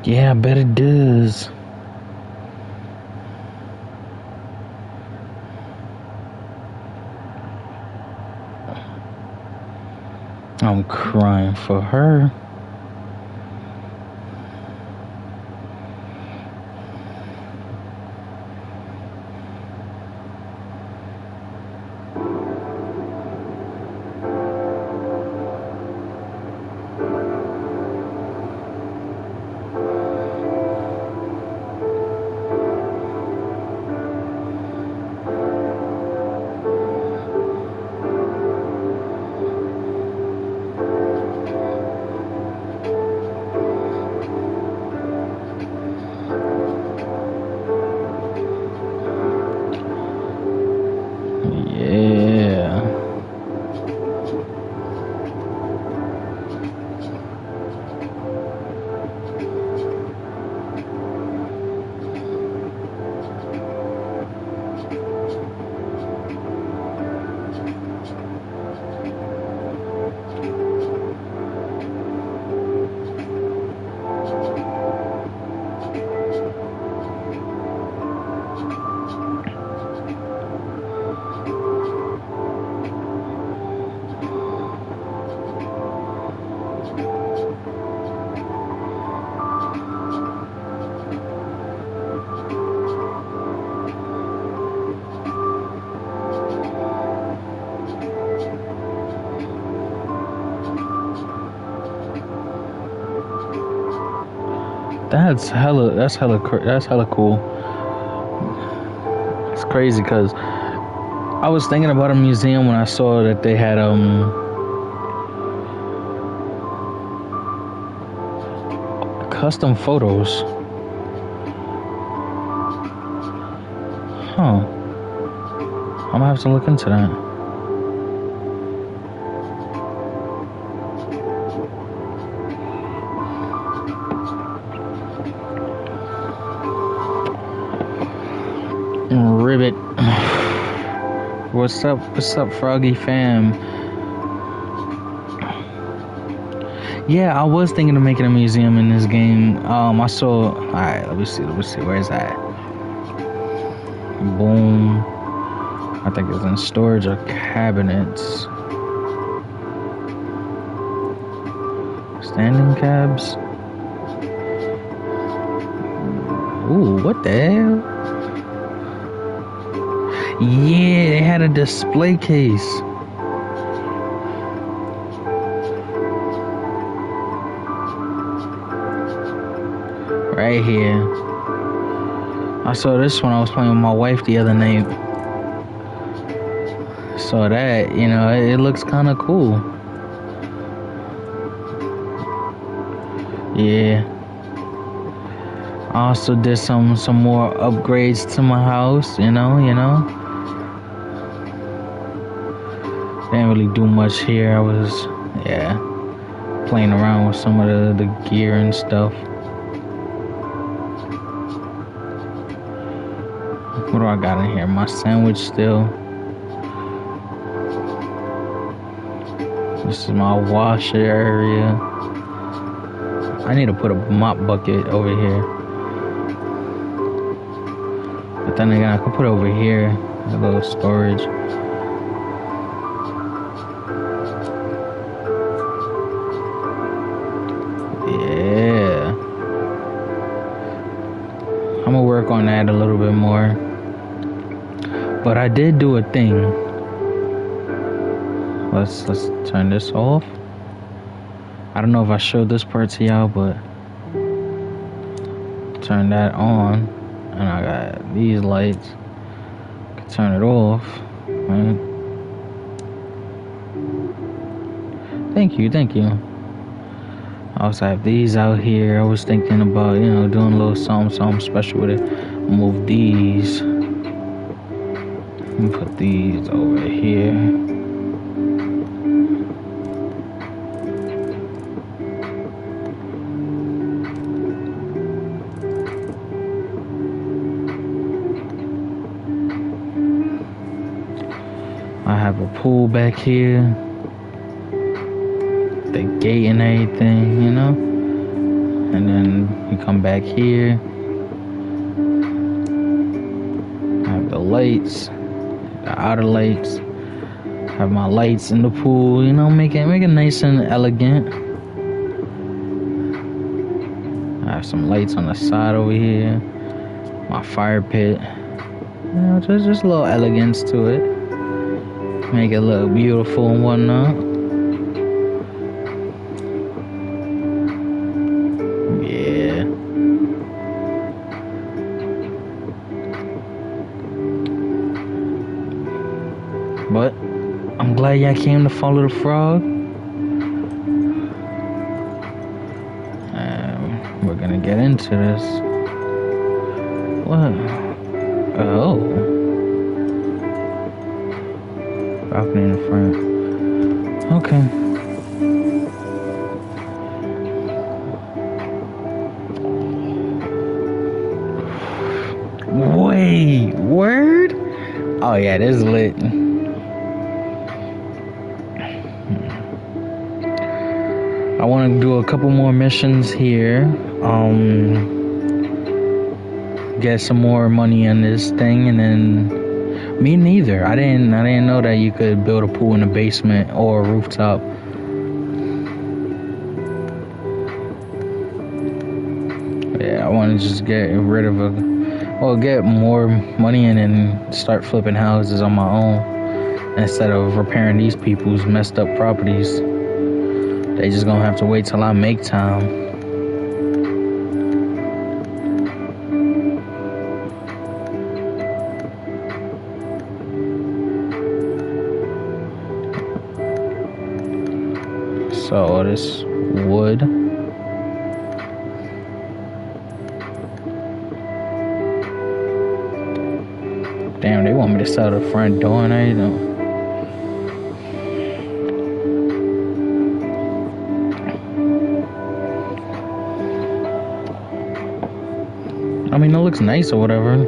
Yeah, I bet it does. I'm crying for her. Yeah. That's hella cool. It's crazy because I was thinking about a museum when I saw that they had custom photos. Huh. I'm gonna have to look into that. Ribbit. What's up, Froggy fam? Yeah, I was thinking of making a museum in this game. I saw. Alright, let me see. Where's that? Boom. I think it's in storage or cabinets. Standing cabs. Ooh, what the hell? Yeah, they had a display case. Right here. I saw this when I was playing with my wife the other night. Saw that, you know, it looks kind of cool. Yeah. I also did some more upgrades to my house, you know. Didn't really do much here. I was, playing around with some of the gear and stuff. What do I got in here? My sandwich still. This is my washer area. I need to put a mop bucket over here. But then again, I can put it over here. A little storage. Yeah. I'm gonna work on that a little bit more. But I did do a thing. Let's turn this off. I don't know if I showed this part to y'all, but turn that on, and I got these lights. Can turn it off. Right? Thank you. I also have these out here. I was thinking about, doing a little something special with it. Move these. And put these over here. I have a pool back here. the gate and everything, you know. And then you come back here. Have the lights, the outer lights. Have my lights in the pool, you know, make it nice and elegant. I have some lights on the side over here. My fire pit. You know, just a little elegance to it. Make it look beautiful and whatnot. Yeah. But I'm glad y'all came to follow the frog. We're gonna get into this. What? Oh. Balcony in the front. Okay. Wait, word? Oh yeah, this is lit. I want to do a couple more missions here. Get some more money on this thing, and then me neither. I didn't know that you could build a pool in the basement or a rooftop. Yeah, I want to just get rid of get more money and then start flipping houses on my own instead of repairing these people's messed up properties. They just gonna have to wait till I make time. So this wood. Damn, they want me to sell the front door and everything. I mean, it looks nice or whatever.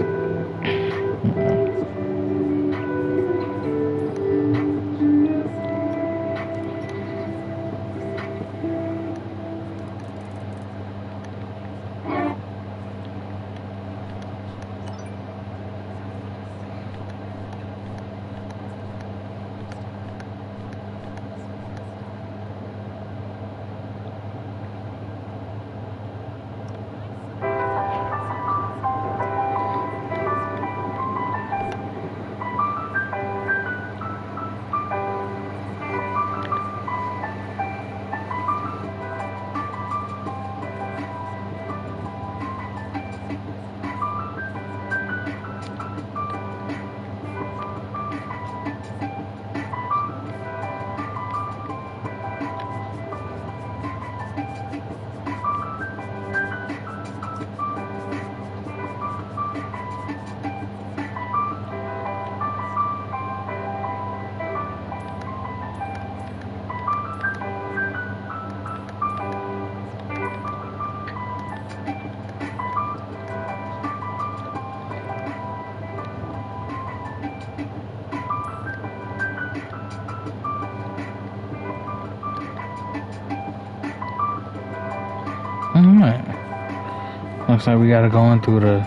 Alright. Looks like we gotta go in through the...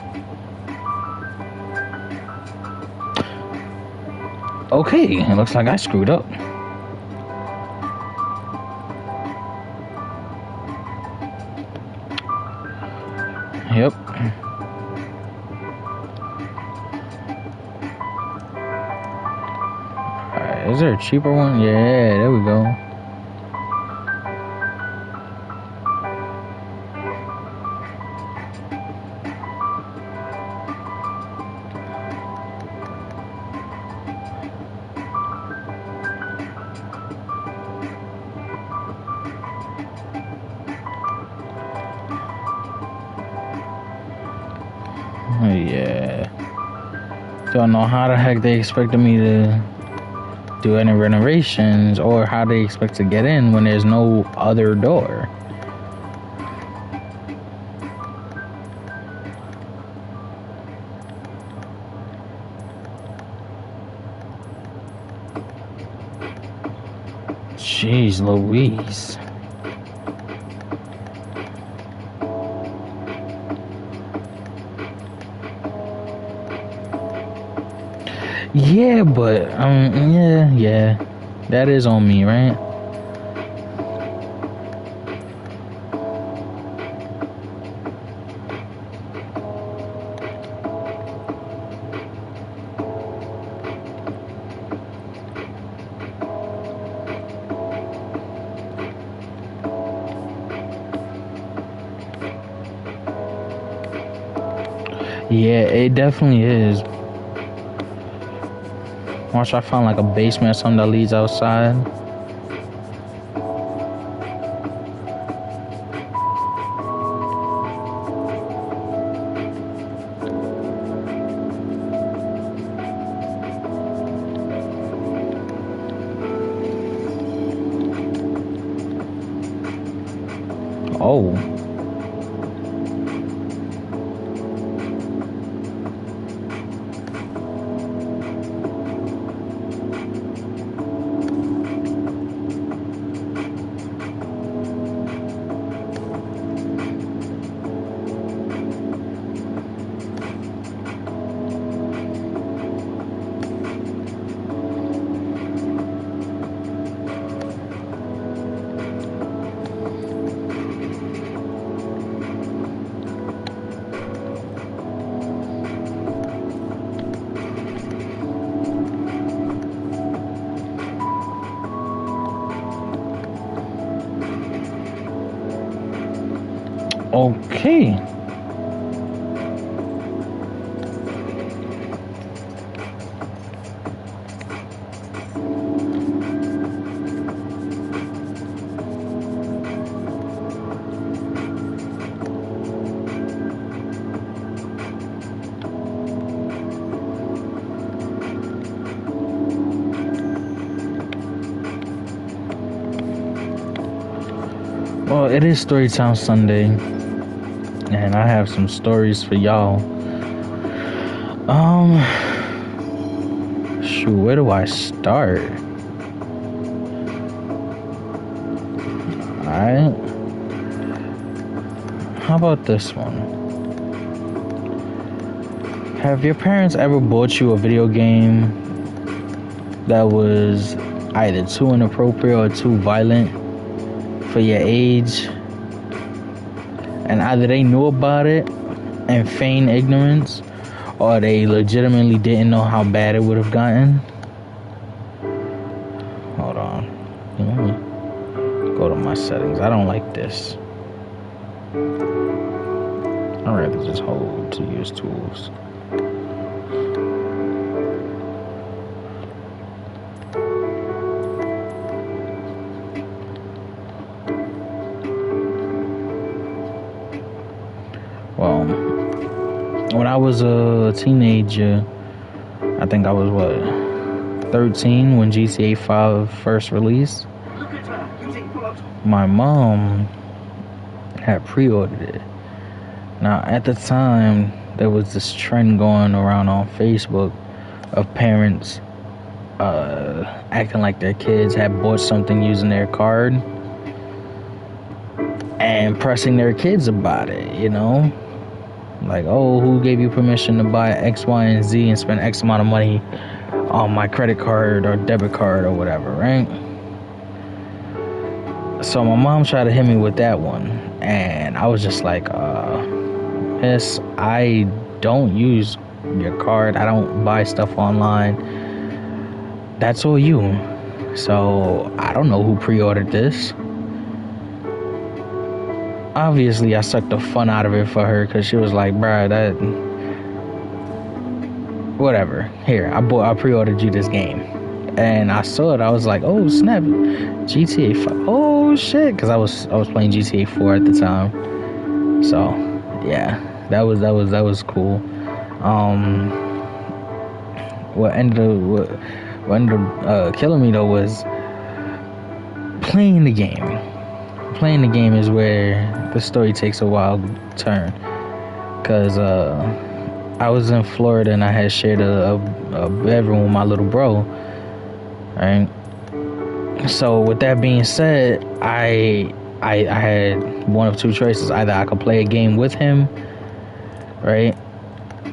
Okay, it looks like I screwed up. Yep. Alright, is there a cheaper one? Yeah, there we go. Yeah. Don't know how the heck they expected me to do any renovations or how they expect to get in when there's no other door. Jeez Louise. Yeah, but yeah, that is on me, right? Yeah, it definitely is. Watch, I found like a basement or something that leads outside. Oh. Okay. Well, it is Storytime Sunday, and I have some stories for y'all. Shoot, where do I start? Alright. How about this one? Have your parents ever bought you a video game that was either too inappropriate or too violent for your age? And either they knew about it and feigned ignorance, or they legitimately didn't know how bad it would have gotten. Hold on. Let me go to my settings. I don't like this. I'd rather just hold to use tools. Well, when I was a teenager, I think I was 13 when GTA 5 first released. My mom had pre-ordered it. Now, at the time, there was this trend going around on Facebook of parents acting like their kids had bought something using their card and pressing their kids about it, you know? Like, oh, who gave you permission to buy X, Y, and Z and spend X amount of money on my credit card or debit card or whatever, right? So my mom tried to hit me with that one, and I was just like, miss, I don't use your card. I don't buy stuff online. That's all you. So I don't know who pre-ordered this. Obviously, I sucked the fun out of it for her because she was like, bruh, that... whatever. Here, I pre-ordered you this game. And I saw it. I was like, oh, snap. GTA 5. Oh, shit. Because I was playing GTA 4 at the time. So, yeah. That was cool. What ended up killing me, though, was playing the game. Playing the game is where the story takes a wild turn, because I was in Florida and I had shared a bedroom with my little bro, right? So with that being said, I had one of two choices. Either I could play a game with him, right,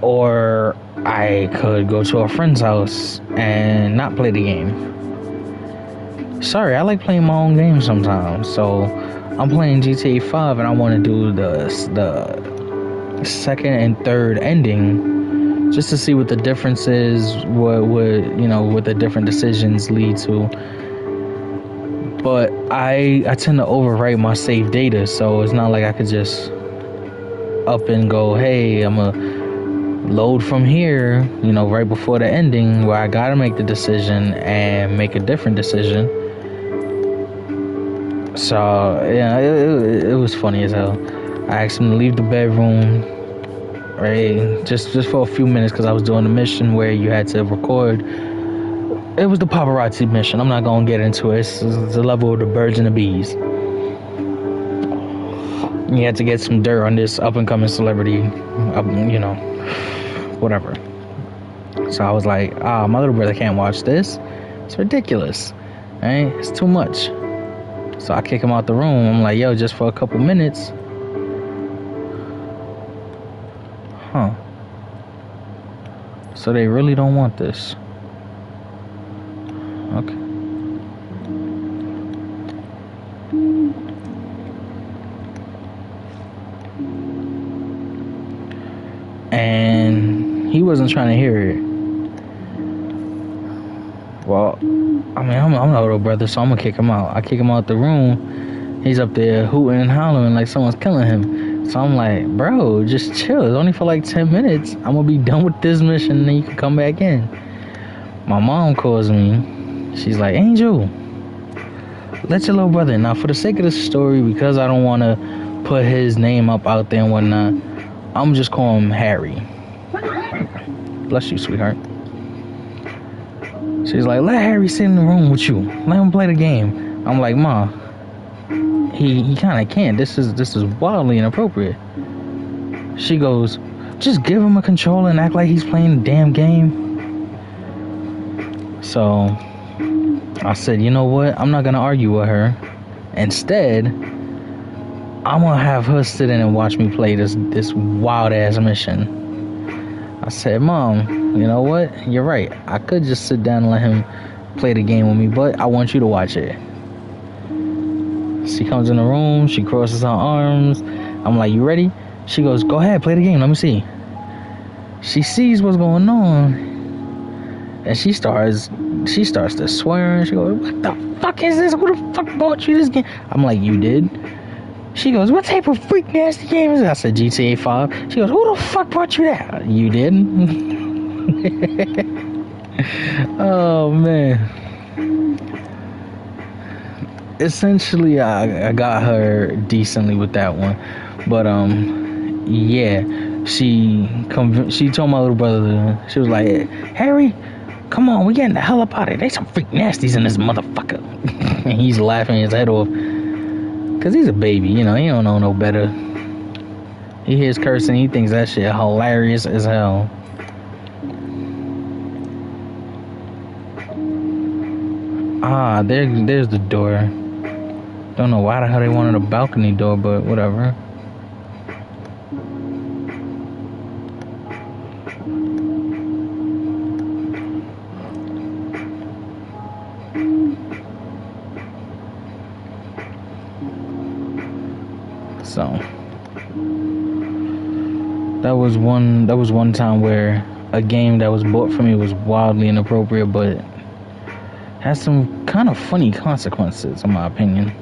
or I could go to a friend's house and not play the game. Sorry, I like playing my own games sometimes. So I'm playing GTA 5 and I want to do the second and third ending just to see what the difference is, what the different decisions lead to. But I tend to overwrite my save data, so it's not like I could just up and go, hey, I'm a load from here, right before the ending where I gotta make the decision and make a different decision. So yeah, it was funny as hell. I asked him to leave the bedroom, right, just for a few minutes because I was doing a mission where you had to record. It was the paparazzi mission. I'm not gonna get into it. It's the level of the birds and the bees. You had to get some dirt on this up and coming celebrity, whatever. So I was like, my little brother can't watch this. It's ridiculous, right? It's too much. So I kick him out the room. I'm like, yo, just for a couple minutes. Huh. So they really don't want this. Okay. And he wasn't trying to hear it. Well, I mean, I'm a little brother, so I'm gonna kick him out. I kick him out the room. He's up there hooting and hollering like someone's killing him. So I'm like, bro, just chill. It's only for like 10 minutes. I'm gonna be done with this mission and then you can come back in. My mom calls me. She's like, Angel, let your little brother in. Now, for the sake of the story, because I don't want to put his name up out there and whatnot, I'm just calling him Harry. Bless you, sweetheart. She's like, let Harry sit in the room with you. Let him play the game. I'm like, Ma, he kind of can't. This is wildly inappropriate. She goes, just give him a controller and act like he's playing the damn game. So I said, you know what? I'm not gonna argue with her. Instead, I'm gonna have her sit in and watch me play this wild ass mission. I said, Mom, you know what? You're right. I could just sit down and let him play the game with me, but I want you to watch it. She comes in the room. She crosses her arms. I'm like, you ready? She goes, go ahead, play the game. Let me see. She sees what's going on, and she starts to swear. She goes, what the fuck is this? Who the fuck bought you this game? I'm like, you did? She goes, what type of freak nasty game is that? I said, GTA 5. She goes, who the fuck brought you that? You did? Oh, man. Essentially, I got her decently with that one. But, yeah. She told my little brother, she was like, Harry, come on, we getting the hell up out of here. There's some freak nasties in this motherfucker. And he's laughing his head off. Because he's a baby, he don't know no better. He hears cursing, he thinks that shit hilarious as hell. There's the door. Don't know why the hell they wanted a balcony door, but whatever. So that was one time where a game that was bought for me was wildly inappropriate, but has some kind of funny consequences, in my opinion.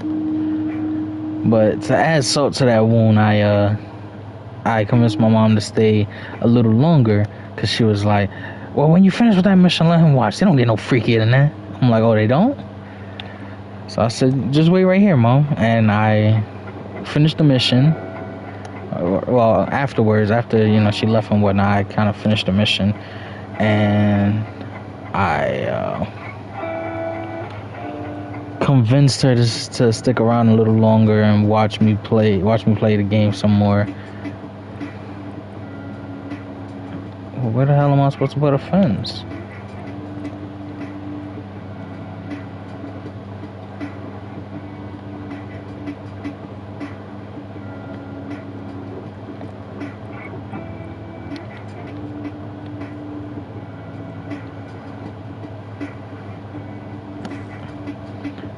But to add salt to that wound, I convinced my mom to stay a little longer because she was like, well, when you finish with that mission, let him watch. They don't get no freakier than that. I'm like, oh, they don't? So I said, just wait right here, Mom. And I finished the mission. Well, afterwards, after she left and whatnot, I kind of finished the mission, and I convinced her to stick around a little longer and watch me play the game some more. Well, where the hell am I supposed to put a fence?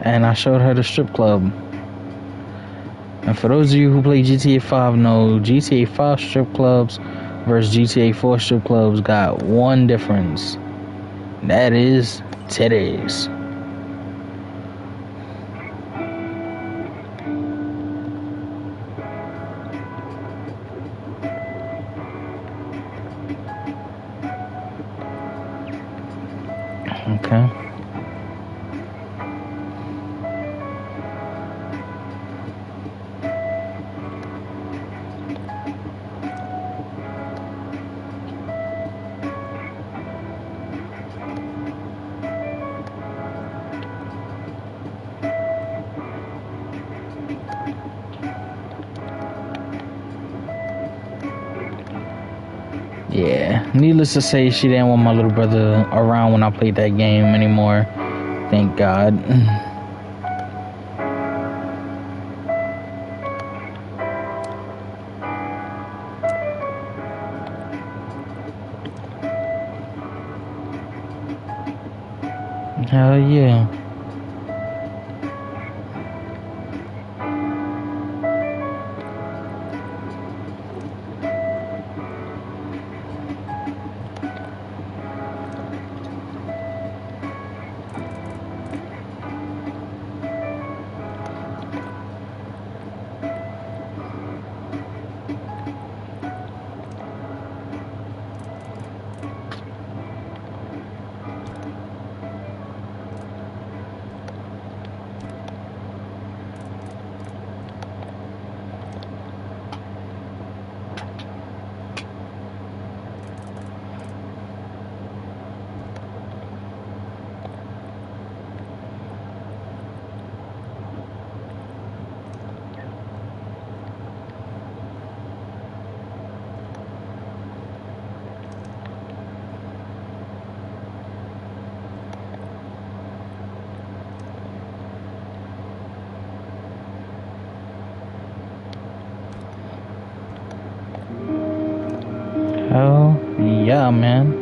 and I showed her the strip club. And for those of you who play GTA 5 know, GTA 5 strip clubs versus GTA 4 strip clubs got one difference. That is titties. Okay. Yeah, needless to say, she didn't want my little brother around when I played that game anymore. Thank God. Hell yeah. Hell yeah, man.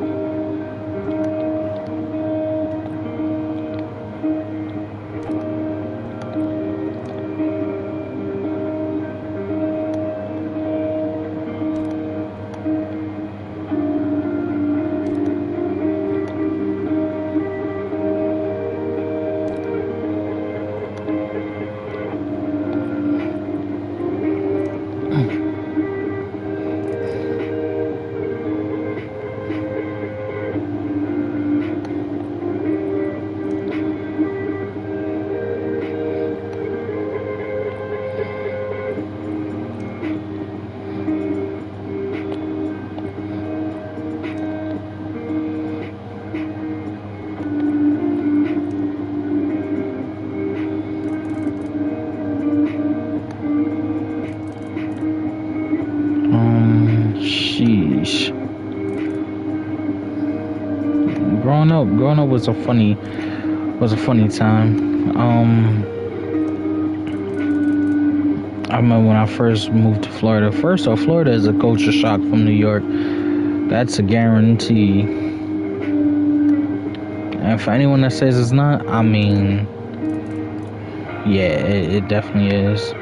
Sheesh. Growing up was a funny time. I remember when I first moved to Florida. First off, Florida is a culture shock from New York. That's a guarantee. And for anyone that says it's not, I mean, yeah, it definitely is.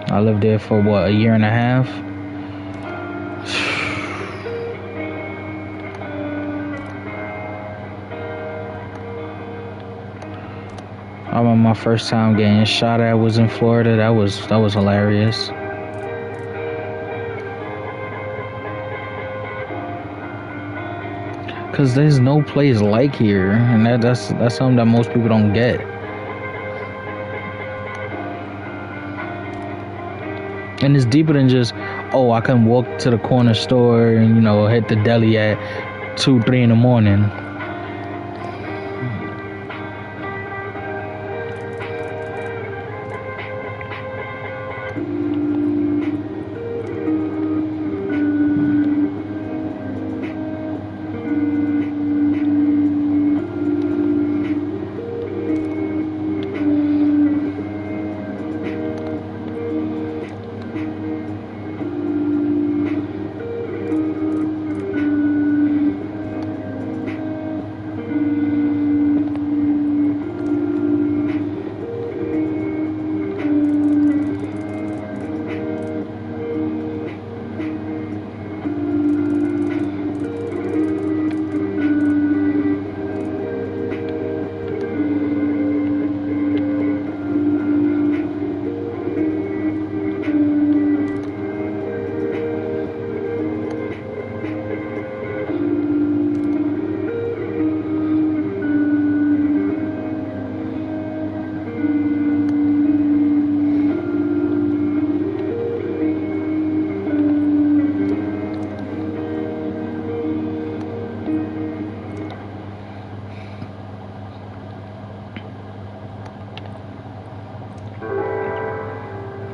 I lived there for what, a year and a half? I remember my first time getting shot at was in Florida. That was hilarious. Cause there's no place like here, and that's something that most people don't get. And it's deeper than just, oh, I can walk to the corner store and hit the deli at 2-3 in the morning.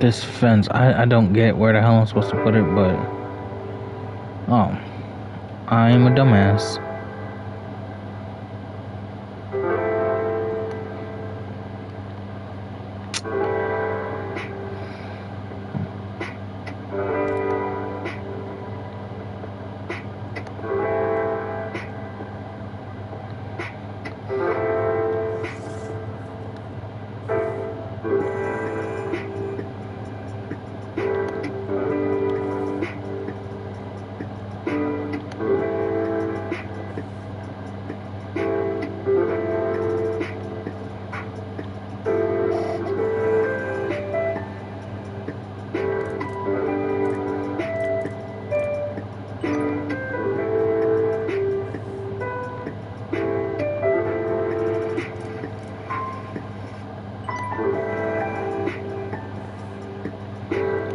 This fence, I don't get where the hell I'm supposed to put it, but... Oh. I'm a dumbass.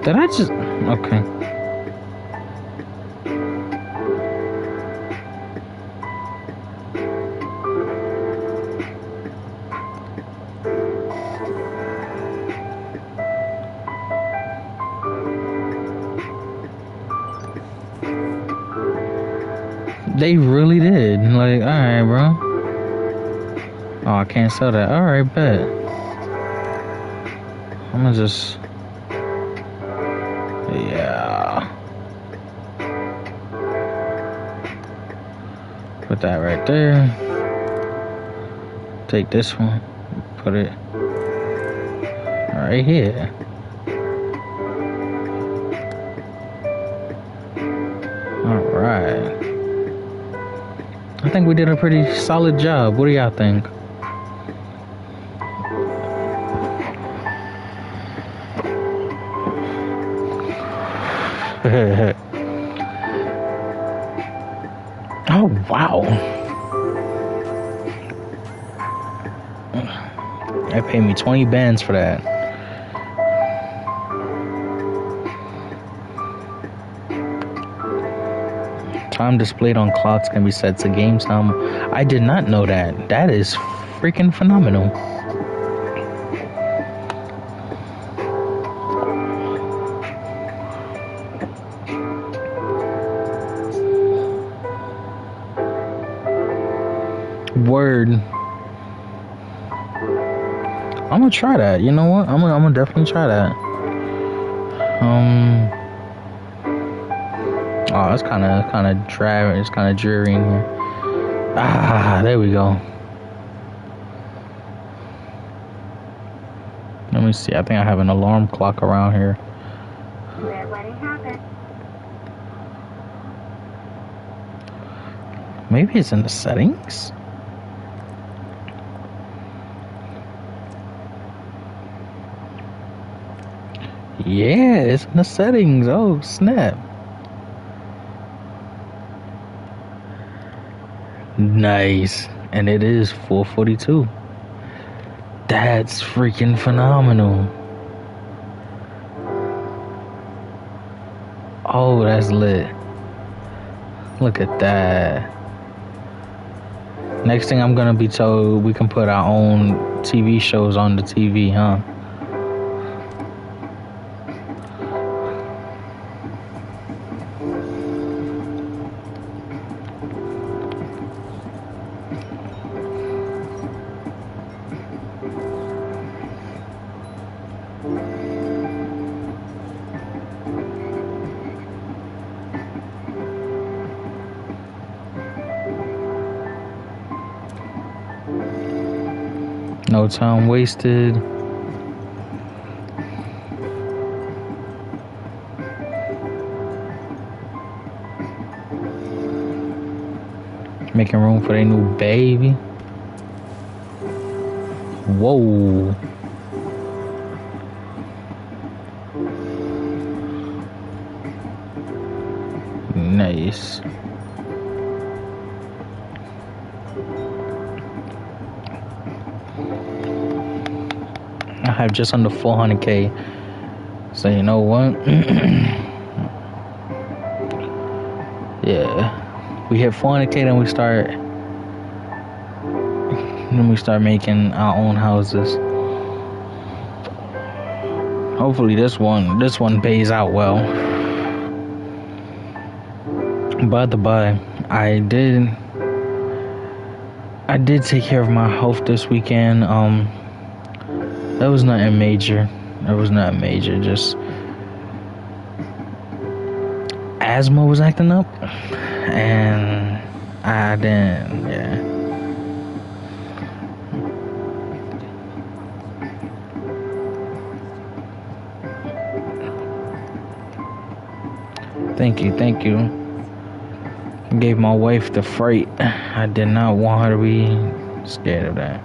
Did I just... Okay. They really did. Like, alright, bro. Oh, I can't sell that. Alright, bet. I'm gonna just... Yeah. Put that right there. Take this one. Put it right here. Alright. I think we did a pretty solid job. What do y'all think? Oh, wow. They paid me 20 bands for that. Time displayed on clocks can be set to game time. I did not know that. That is freaking phenomenal. Word. I'm gonna try that. You know what? I'm gonna definitely try that. Oh, it's kind of dry. It's kind of dreary in here. Ah, there we go. Let me see. I think I have an alarm clock around here. Maybe it's in the settings. Yeah, it's in the settings. Oh, snap. Nice. And it is 4:42. That's freaking phenomenal. Oh, that's lit. Look at that. Next thing I'm gonna be told, we can put our own TV shows on the TV, huh? No time wasted. Making room for their new baby. Whoa. Nice. I have just under 400K. So you know what? Yeah. We hit 400K, then we start making our own houses. Hopefully this one pays out well. By the by, I did take care of my health this weekend. That was nothing major. Just asthma was acting up, and I didn't. Yeah. Thank you. Gave my wife the fright. I did not want her to be scared of that.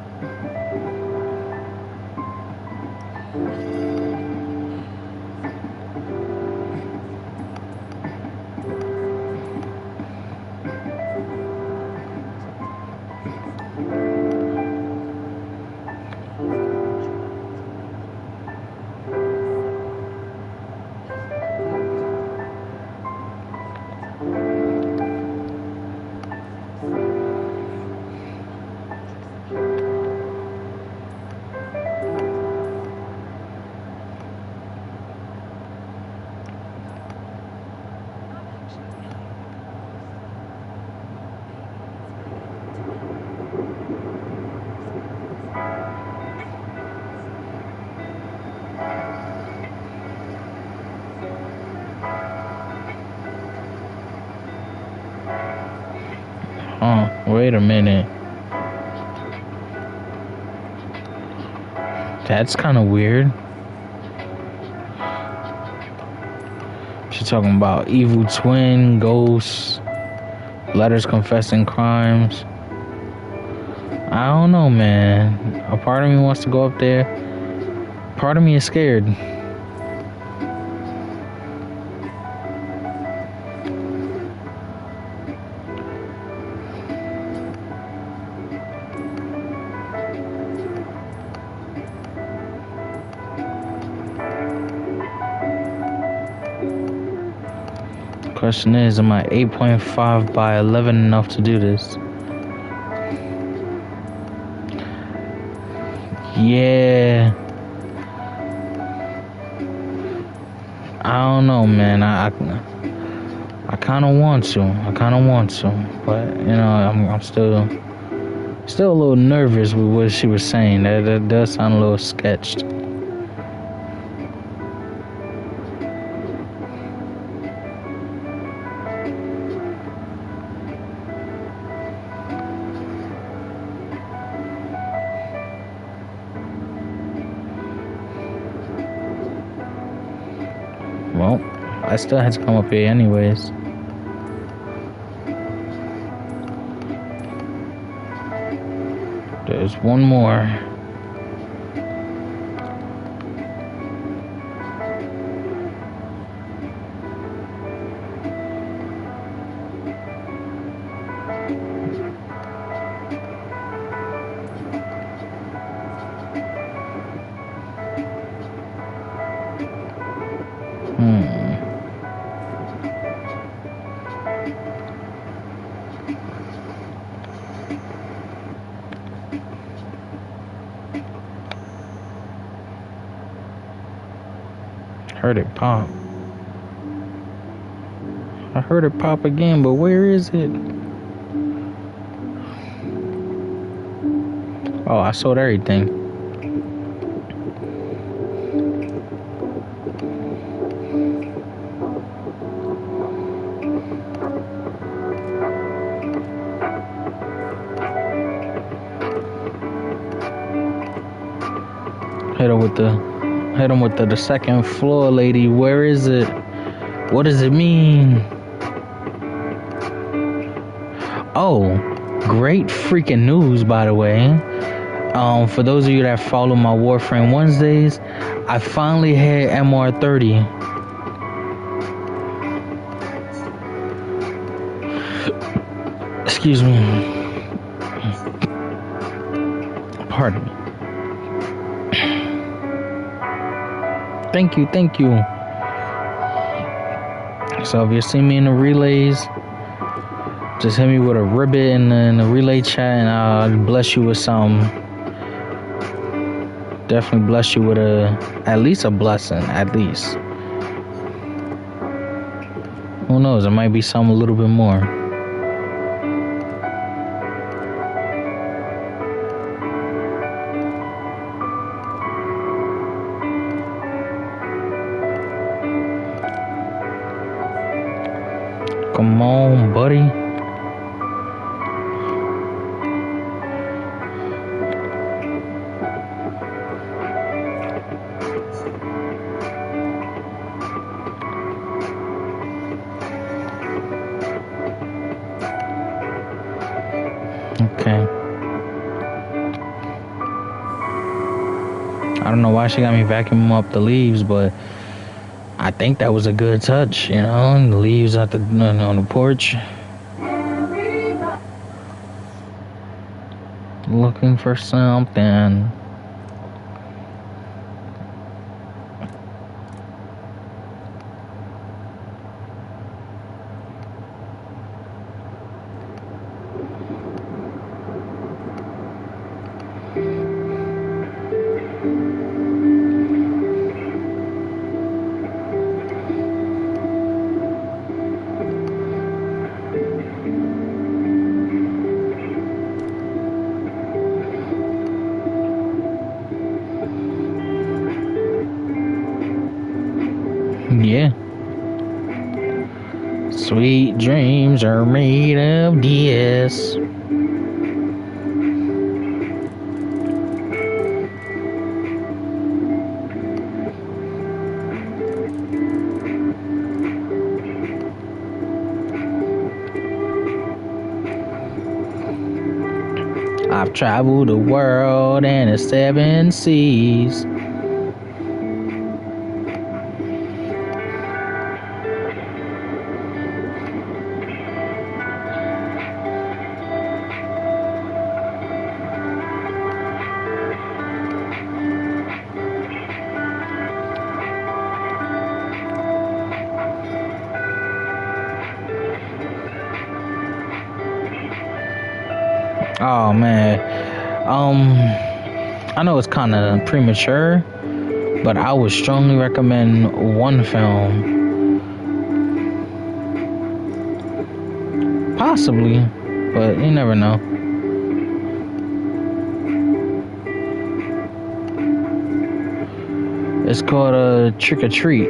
Wait a minute. That's kind of weird. She's talking about evil twin, ghosts, letters confessing crimes. I don't know, man. A part of me wants to go up there. Part of me is scared. Question is, am I 8.5 by 11 enough to do this? Yeah. I don't know, man. I kind of want to. But, you know, I'm still a little nervous with what she was saying. That does sound a little sketched. Well, I still had to come up here anyways. There's one more. Heard it pop. I heard it pop again, but where is it? Oh, I sold everything. Hit him with the second floor lady. Where is it? What does it mean? Oh, great freaking news, by the way. For those of you that follow my Warframe Wednesdays, I finally hit MR30. Excuse me. Pardon me. Thank you. So if you see me in the relays, just hit me with a ribbit in the relay chat, and I'll bless you with some definitely bless you with at least a blessing, at least. Who knows? It might be something a little bit more. Come on, buddy. Okay. I don't know why she got me vacuuming up the leaves, but I think that was a good touch, you know, the leaves on the porch. Looking for something. Yeah. Sweet dreams are made of this. I've traveled the world and the 7 seas. Oh man, I know it's kind of premature, but I would strongly recommend one film, possibly, but you never know. It's called Trick or Treat.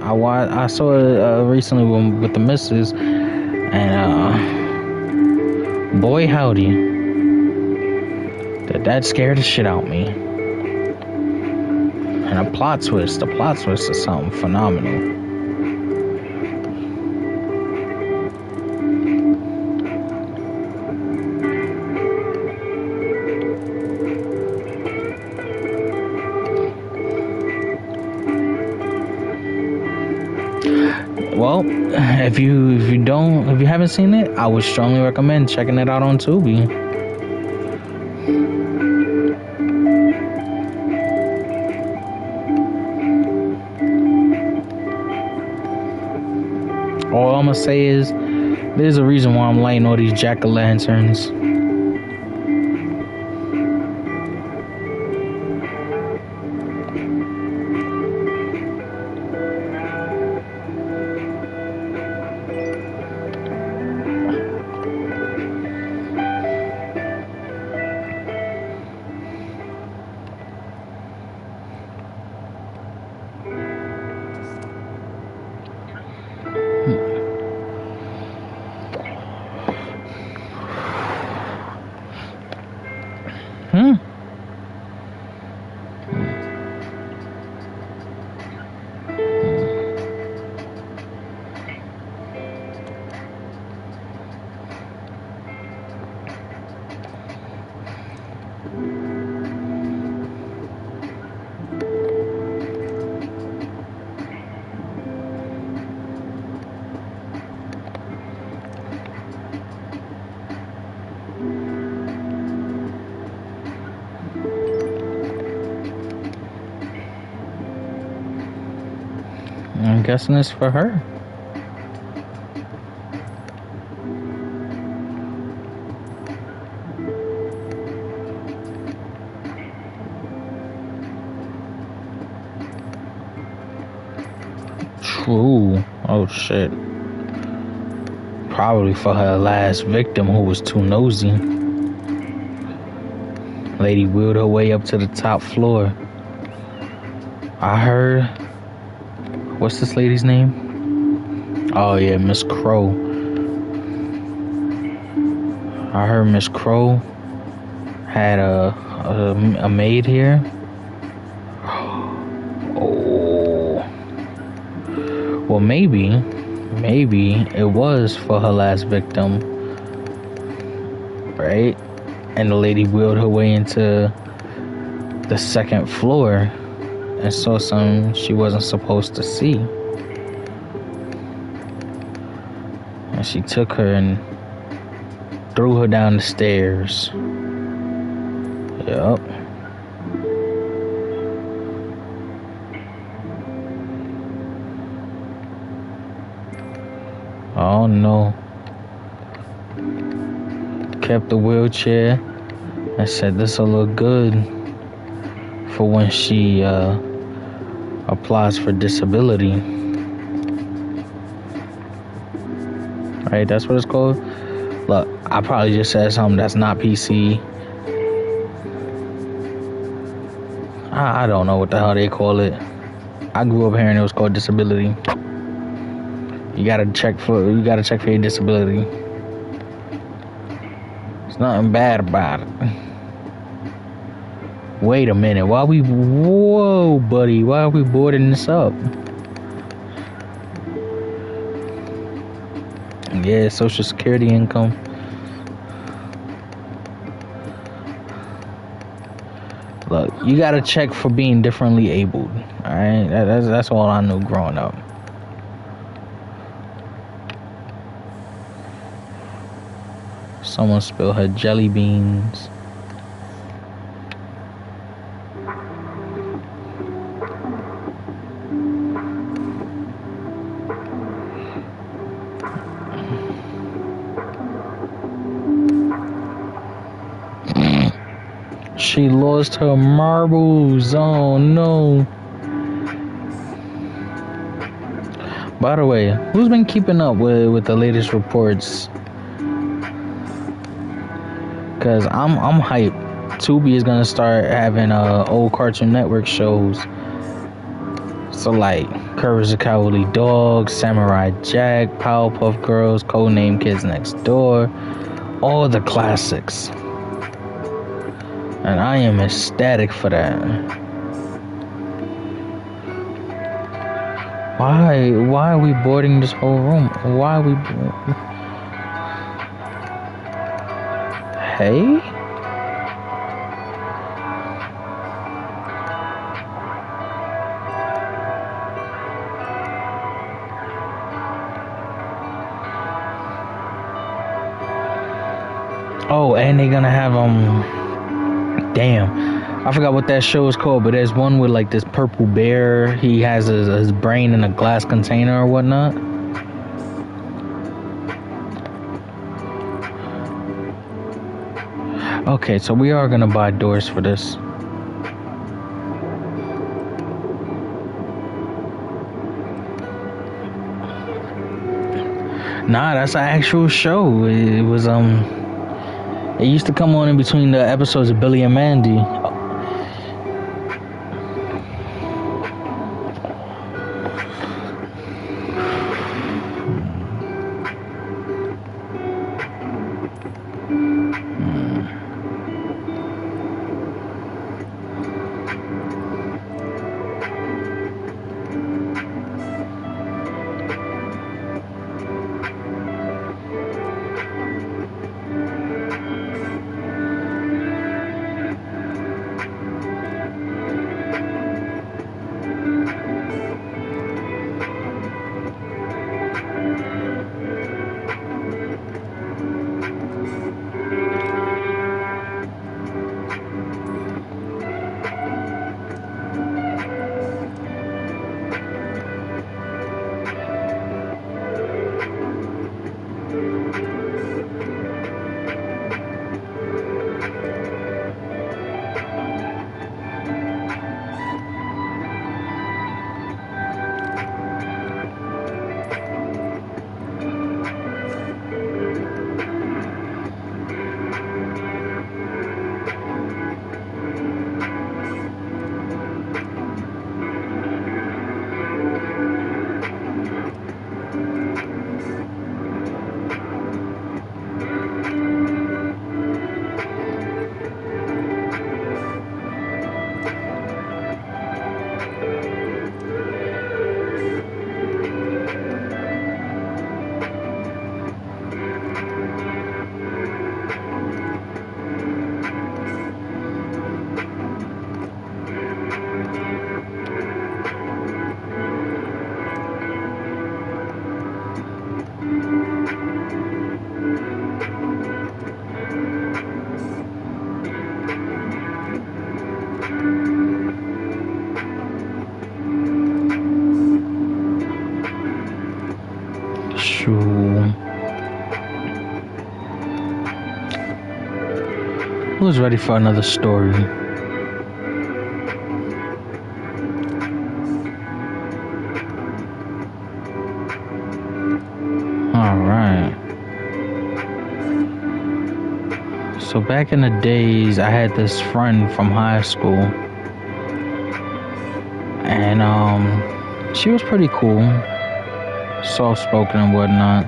I saw it recently with the missus, and boy howdy, that scared the shit out of me. And the plot twist is something phenomenal. Well, if you haven't seen it, I would strongly recommend checking it out on Tubi. All I'm gonna say is, there's a reason why I'm lighting all these jack-o'-lanterns. I'm guessing it's for her. Ooh. Oh shit. Probably for her last victim who was too nosy. Lady wheeled her way up to the top floor. I heard... What's this lady's name? Oh yeah, Miss Crow. I heard Miss Crow had a maid here. Oh. Well, maybe it was for her last victim, right? And the lady wheeled her way into the second floor and saw something she wasn't supposed to see. And she took her and threw her down the stairs. Yup. Oh no. Kept the wheelchair and said this'll look good for when she applies for disability. Right, that's what it's called. Look, I probably just said something that's not PC. I don't know what the hell they call it. I grew up hearing it was called disability. You gotta check for your disability. There's nothing bad about it. Wait a minute, whoa buddy, why are we boarding this up? Yeah, Social Security income. Look, you gotta check for being differently abled. Alright, that's all I knew growing up. Someone spilled her jelly beans. She lost her marbles. Oh no. By the way, who's been keeping up with the latest reports? Cause I'm hyped. Tubi is gonna start having old Cartoon Network shows. So like Courage the Cowardly Dog, Samurai Jack, Powerpuff Girls, Codename Kids Next Door, all the classics. And I am ecstatic for that. Why are we boarding this whole room? Why are we... Hey? Oh, and they're gonna have, damn, I forgot what that show is called, but there's one with like this purple bear. He has his brain in a glass container or whatnot. Okay, so we are gonna buy doors for this. Nah, that's an actual show. It was it used to come on in between the episodes of Billy and Mandy. Who's ready for another story? Alright. So back in the days, I had this friend from high school. And she was pretty cool. Soft-spoken and whatnot.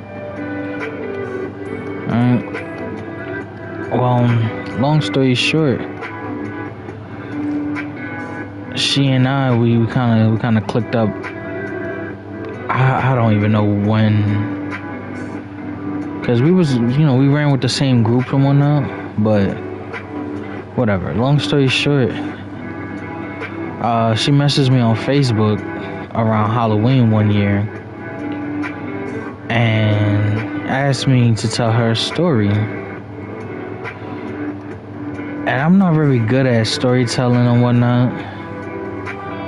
Well, long story short, she and I, we kind of clicked up. I don't even know when, cause we ran with the same group and whatnot. But whatever. Long story short, she messaged me on Facebook around Halloween one year and asked me to tell her a story. And I'm not very good at storytelling and whatnot.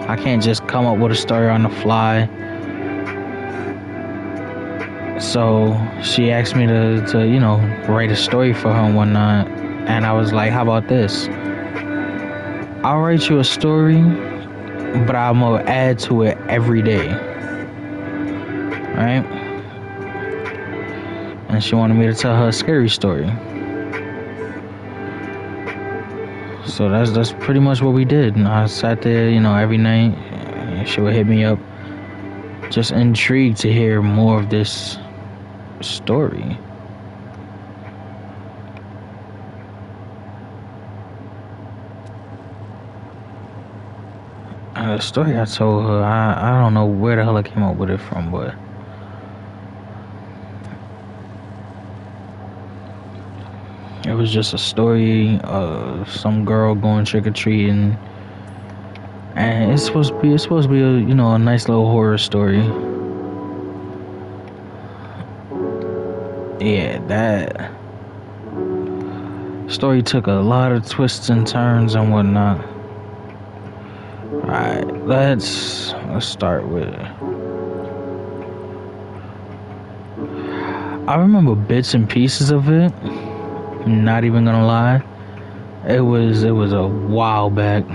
I can't just come up with a story on the fly. So she asked me to write a story for her and whatnot. And I was like, how about this? I'll write you a story, but I'm gonna add to it every day. Right? And she wanted me to tell her a scary story. So that's pretty much what we did. And I sat there, every night. And she would hit me up, just intrigued to hear more of this story. And the story I told her, I don't know where the hell I came up with it from, but it was just a story of some girl going trick-or-treating, and it's supposed to be a a nice little horror story. Yeah, that story took a lot of twists and turns and whatnot. Alright, let's start with it. I remember bits and pieces of it. Not even gonna lie, it was a while back.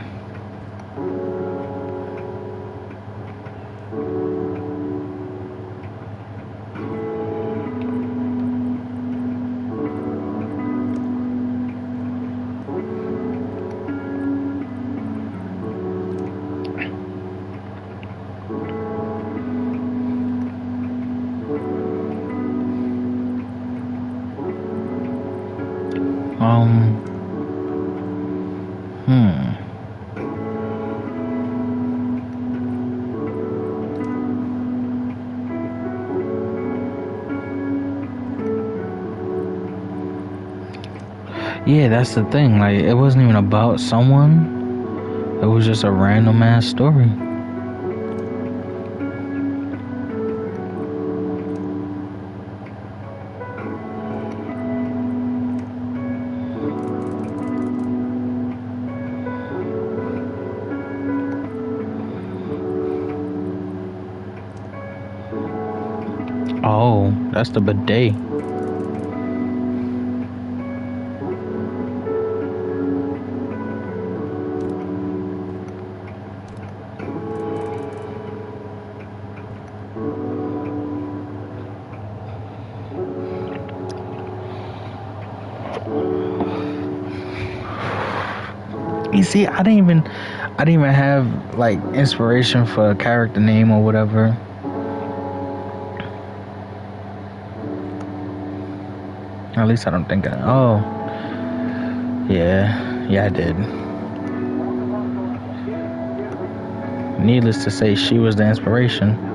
Yeah, that's the thing. Like, it wasn't even about someone. It was just a random ass story. Oh, that's the bidet. You see, I didn't even have like inspiration for a character name or whatever. At least I don't think yeah, I did. Needless to say, she was the inspiration.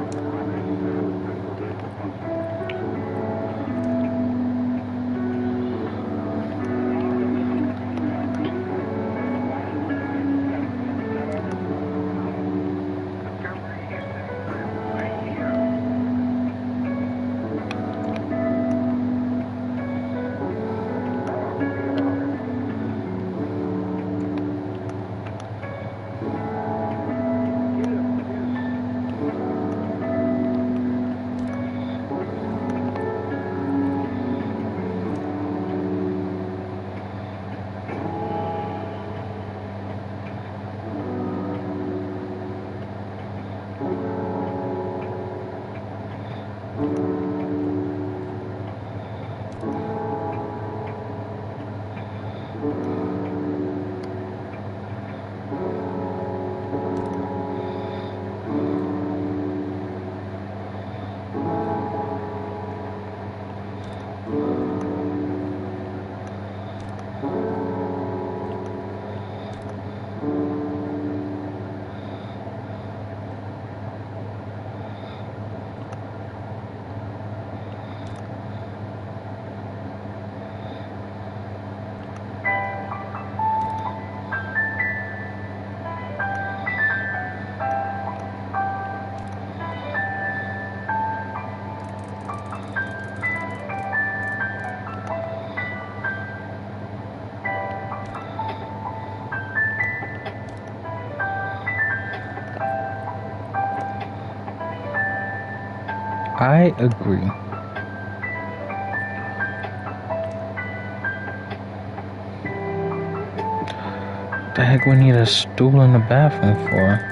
I agree. The heck we need a stool in the bathroom for?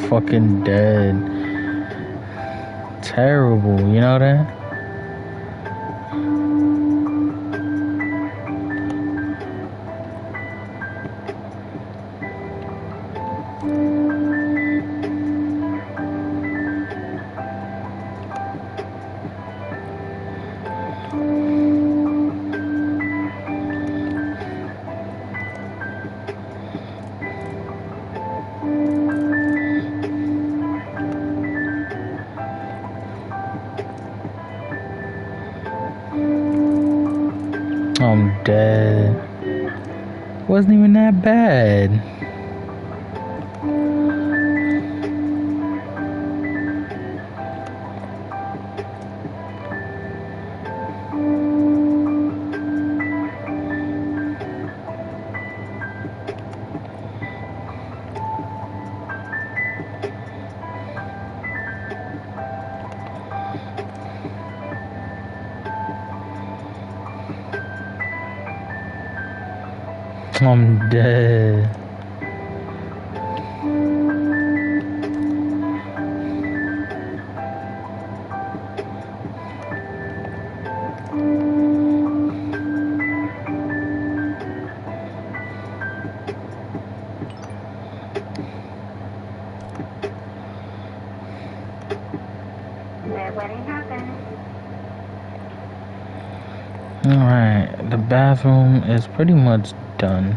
Fucking dead. Terrible, you know that? I'm dead. Wasn't even that bad. I'm dead. Alright, the bathroom is pretty much done.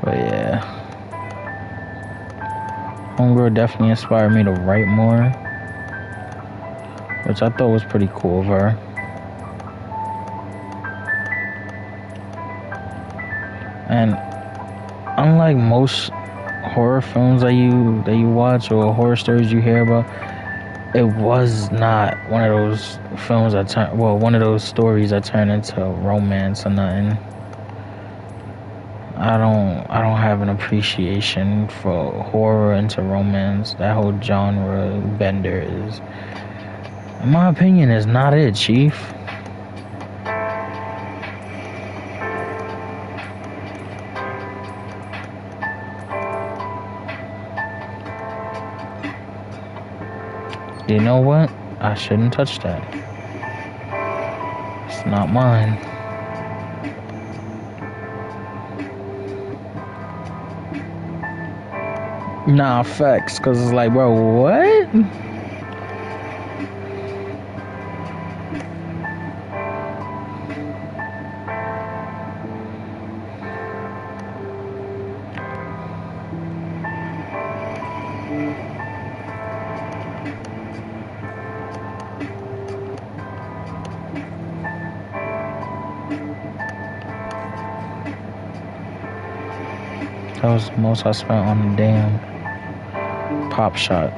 But yeah, Homegirl definitely inspired me to write more, which I thought was pretty cool of her. And unlike most horror films that you watch or horror stories you hear about, it was not one of those films that one of those stories that turn into romance or nothing. I don't have an appreciation for horror into romance. That whole genre bender is, in my opinion, is not it, Chief. You know what? I shouldn't touch that. It's not mine. Nah, facts, cause it's like, bro, what? That was the most I spent on the damn pop shot.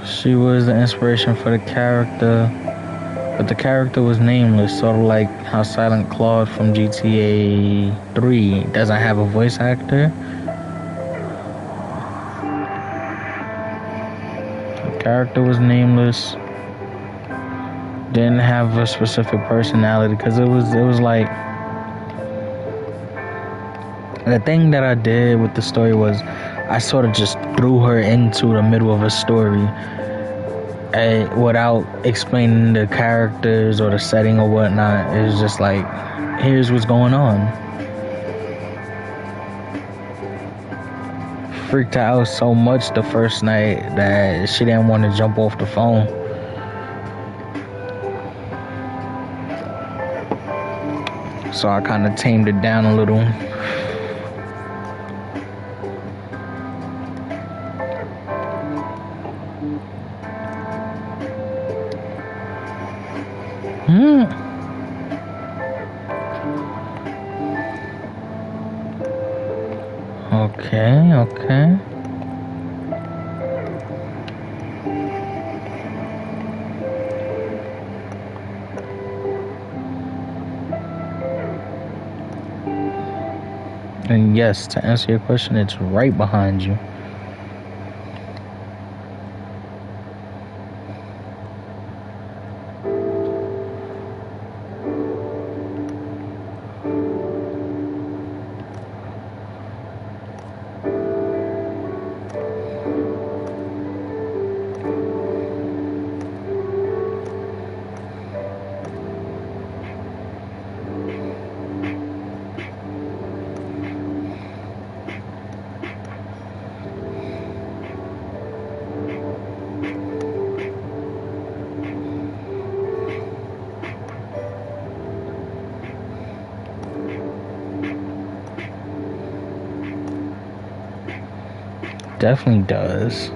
She was the inspiration for the character, but the character was nameless, sort of like how Silent Claude from GTA 3 doesn't have a voice actor. The character was nameless, didn't have a specific personality, because it was like, the thing that I did with the story was I sort of just threw her into the middle of a story without explaining the characters or the setting or whatnot. It was just like, here's what's going on. Freaked her out so much the first night that she didn't want to jump off the phone. So I kind of tamed it down a little. Okay. And yes, to answer your question, it's right behind you. Definitely does.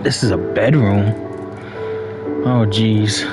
This is a bedroom. Oh, geez.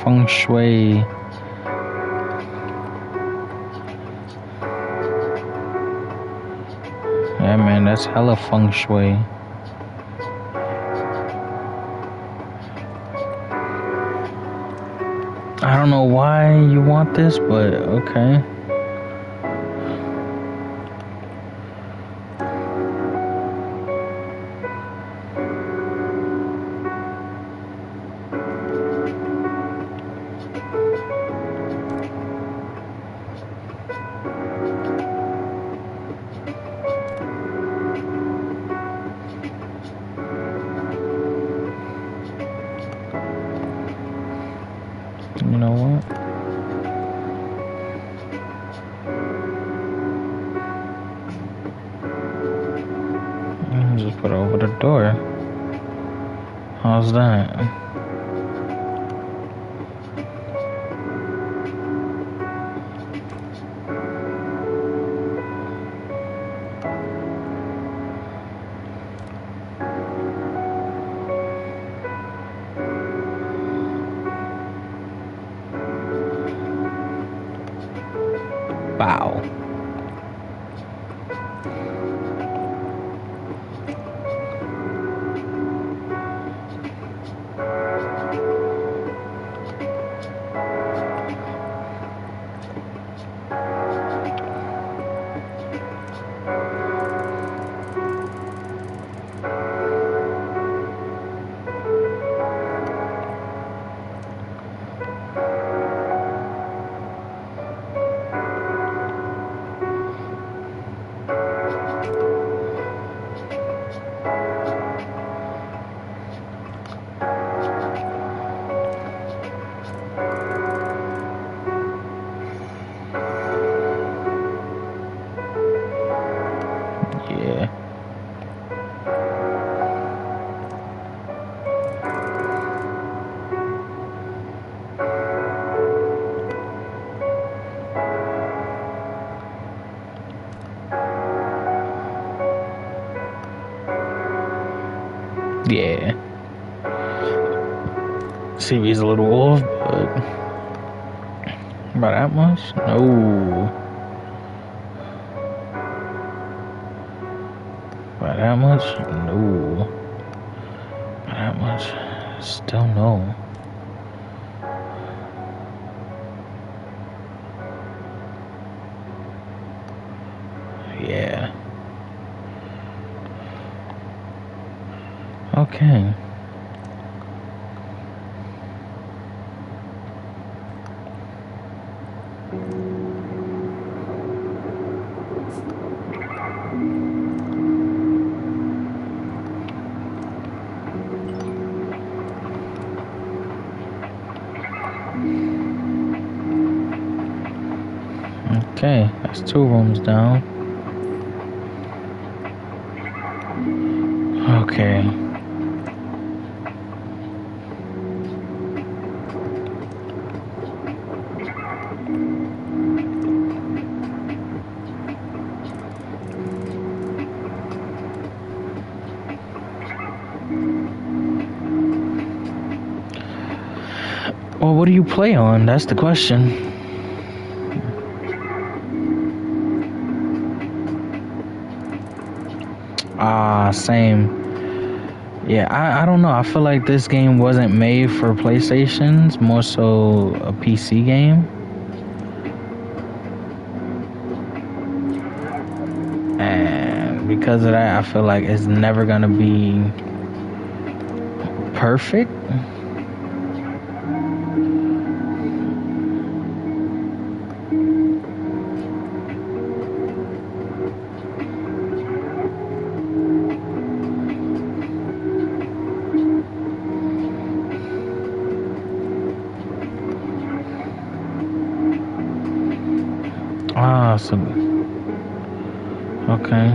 Feng Shui. Yeah, man, that's hella feng shui. I don't know why you want this, but okay. You know what? Just put it over the door. How's that? Wow. Yeah. Yeah. See, he's a little off, but by that much? No. By that much? No. By that much? Still no. Yeah. Okay. Okay, that's 2 rooms down. Okay. Well, what do you play on? That's the question. Same. Yeah, I don't know. I feel like this game wasn't made for PlayStations, more so a PC game. And because of that, I feel like it's never gonna be perfect. So okay.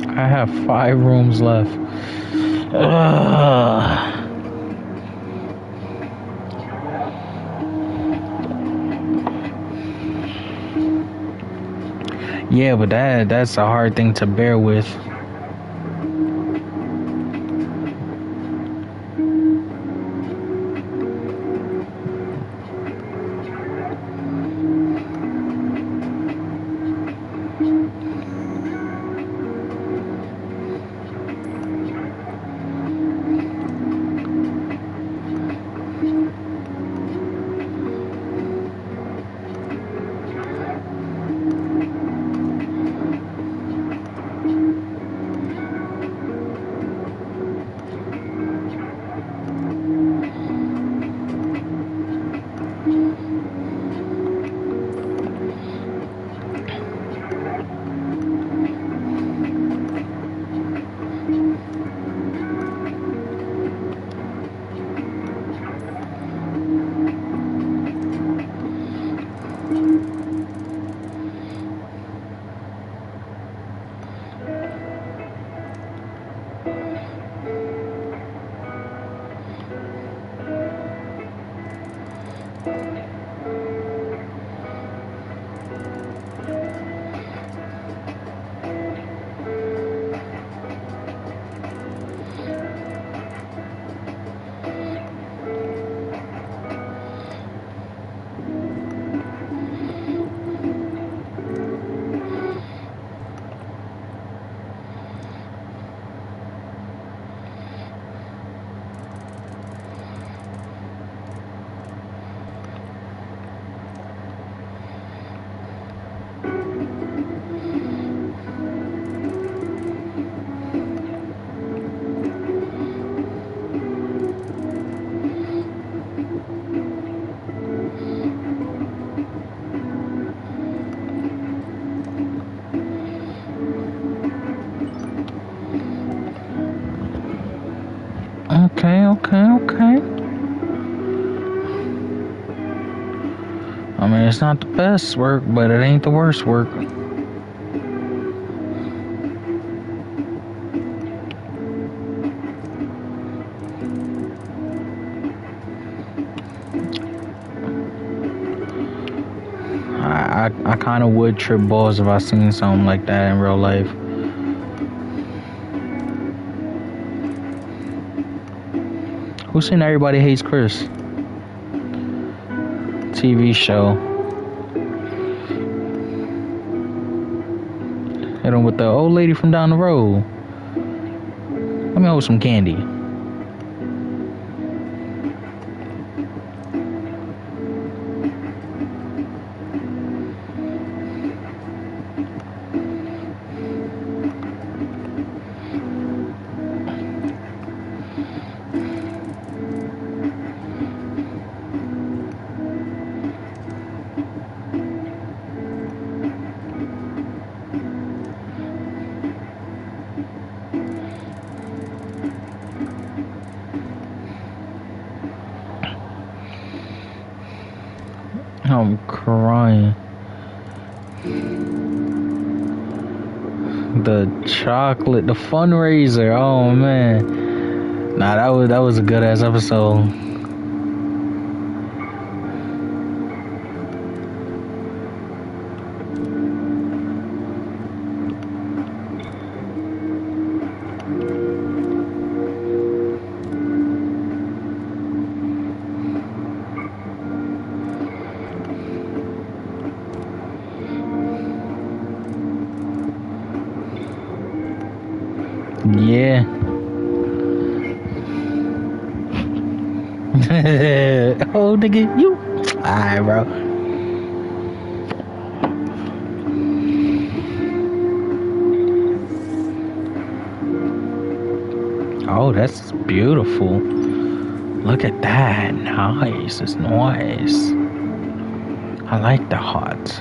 I have 5 rooms left. Yeah, but that's a hard thing to bear with. okay. I mean, it's not the best work, but it ain't the worst work. I kind of would trip balls if I seen something like that in real life. Who seen Everybody Hates Chris? TV show. Hit him with the old lady from down the road. Let me hold some candy. I'm crying. The chocolate, the fundraiser. Oh man, nah, that was a good ass episode. Yeah. Oh, nigga, you. Alright, bro. Oh, that's beautiful. Look at that. Nice. It's nice. I like the hearts.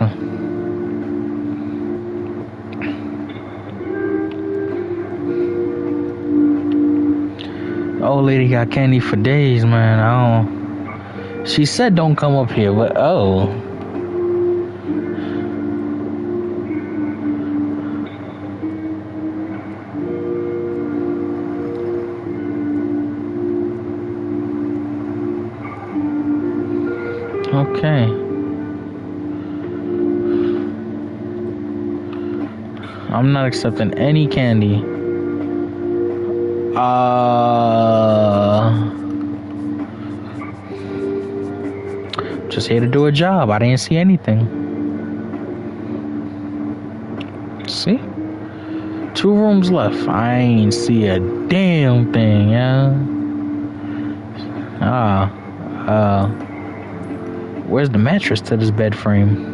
Old lady got candy for days, man. I don't. She said don't come up here, but oh. Okay. I'm not accepting any candy. Just here to do a job. I didn't see anything. See? 2 rooms left. I ain't see a damn thing, yeah. Where's the mattress to this bed frame?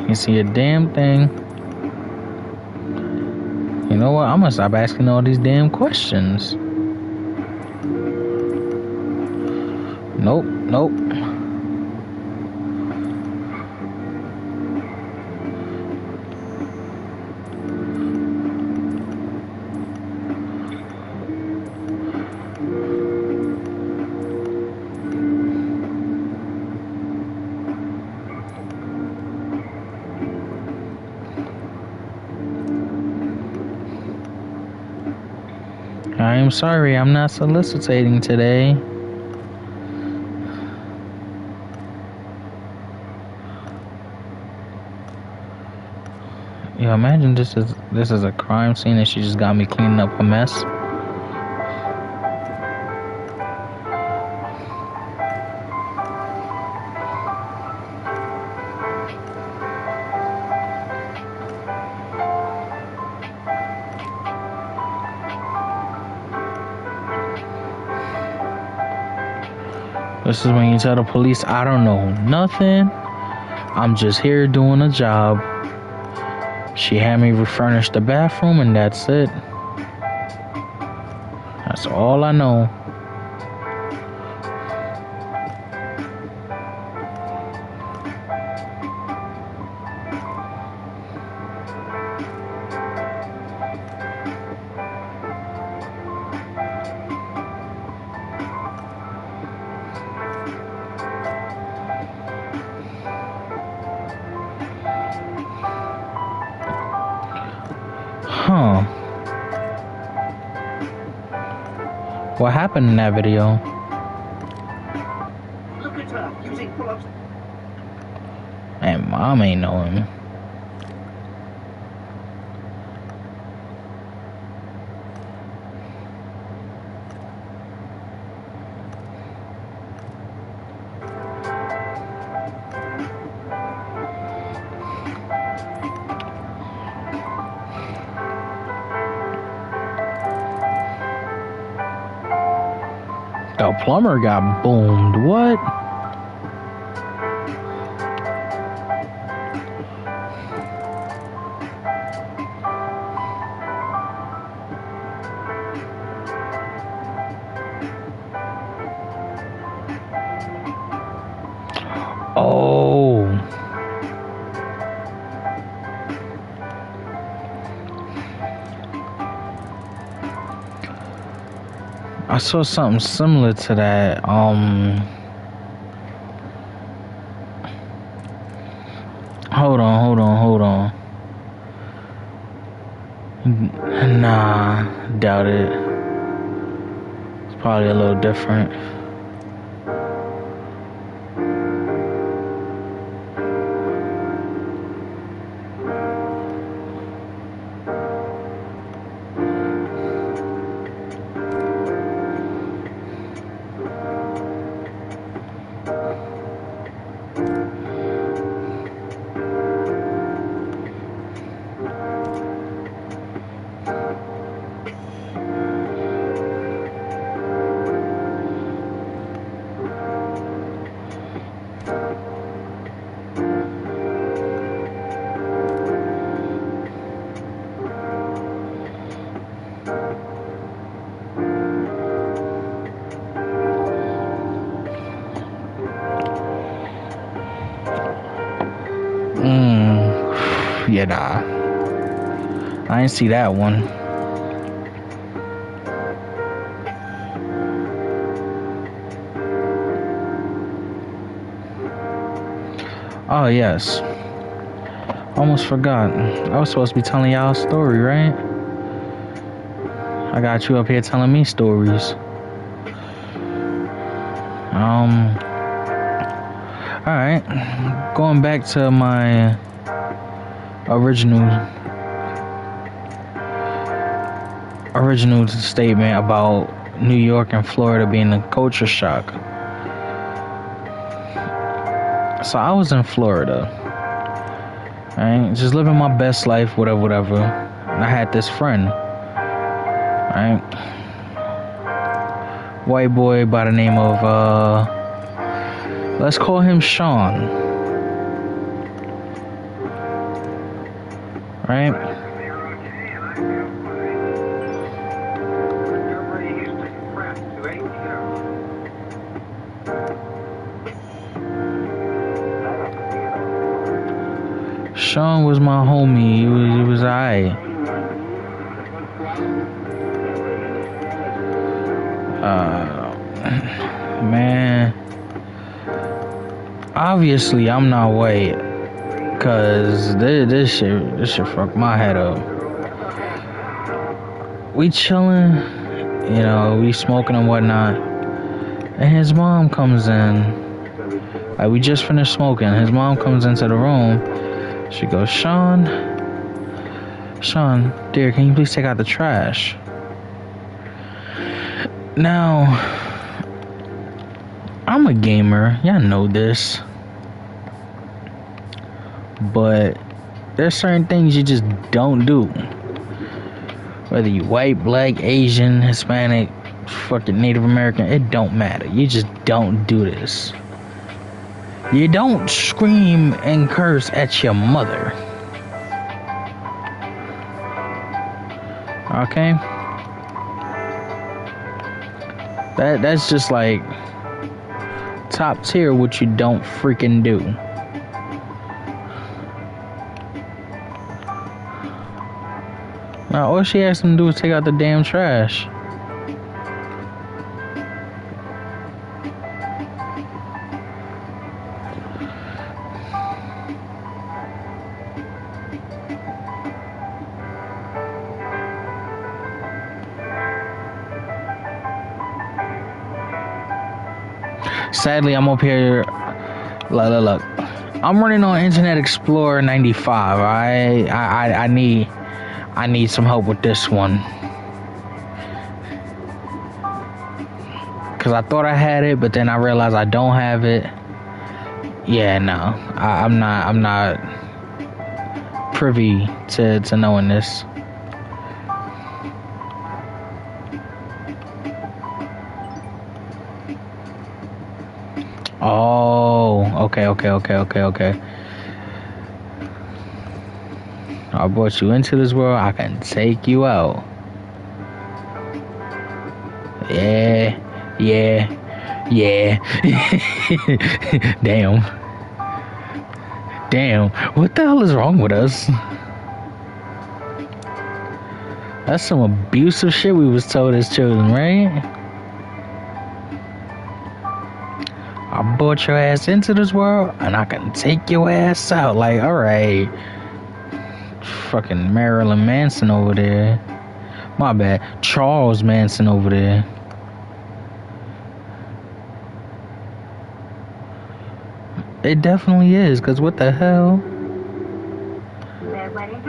You see a damn thing. You know what? I'm gonna stop asking all these damn questions. Nope. I am sorry, I'm not soliciting today. Yo, imagine this is a crime scene and she just got me cleaning up a mess. This is when you tell the police, I don't know nothing. I'm just here doing a job. She had me refurnish the bathroom and that's it. That's all I know. Huh. What happened in that video? Look at her using pull-ups. And mom ain't know him. The plumber got boomed. What? Oh. I saw something similar to that. Hold on. Nah, doubt it. It's probably a little different. Yeah, nah. I didn't see that one. Oh, yes. Almost forgot. I was supposed to be telling y'all a story, right? I got you up here telling me stories. Alright. Going back to my original statement about New York and Florida being a culture shock. So I was in Florida, right? Just living my best life, whatever. And I had this friend, right? White boy by the name of, let's call him Sean, right? Sean was my homie. He was alright. Man, obviously I'm not white, cause this shit fucked my head up. We chilling, you know, we smoking and whatnot, and his mom comes in. Like, we just finished smoking. His mom comes into the room. She goes, Sean, dear, can you please take out the trash? Now, I'm a gamer, y'all know this, but there's certain things you just don't do. Whether you white, black, Asian, Hispanic, fucking Native American, it don't matter. You just don't do this. You don't scream and curse at your mother. Okay? That's just like top tier what you don't freaking do. Now all she asked him to do was take out the damn trash. Sadly, I'm up here. Look. I'm running on Internet Explorer 95. I need some help with this one. Cause I thought I had it, but then I realized I don't have it. Yeah, no, I'm not privy to knowing this. Oh, okay. I brought you into this world. I can take you out. Yeah. Damn. What the hell is wrong with us? That's some abusive shit we was told as children, right? I brought your ass into this world, and I can take your ass out. Like, alright. Fucking Marilyn Manson over there. My bad. Charles Manson over there. It definitely is, because what the hell?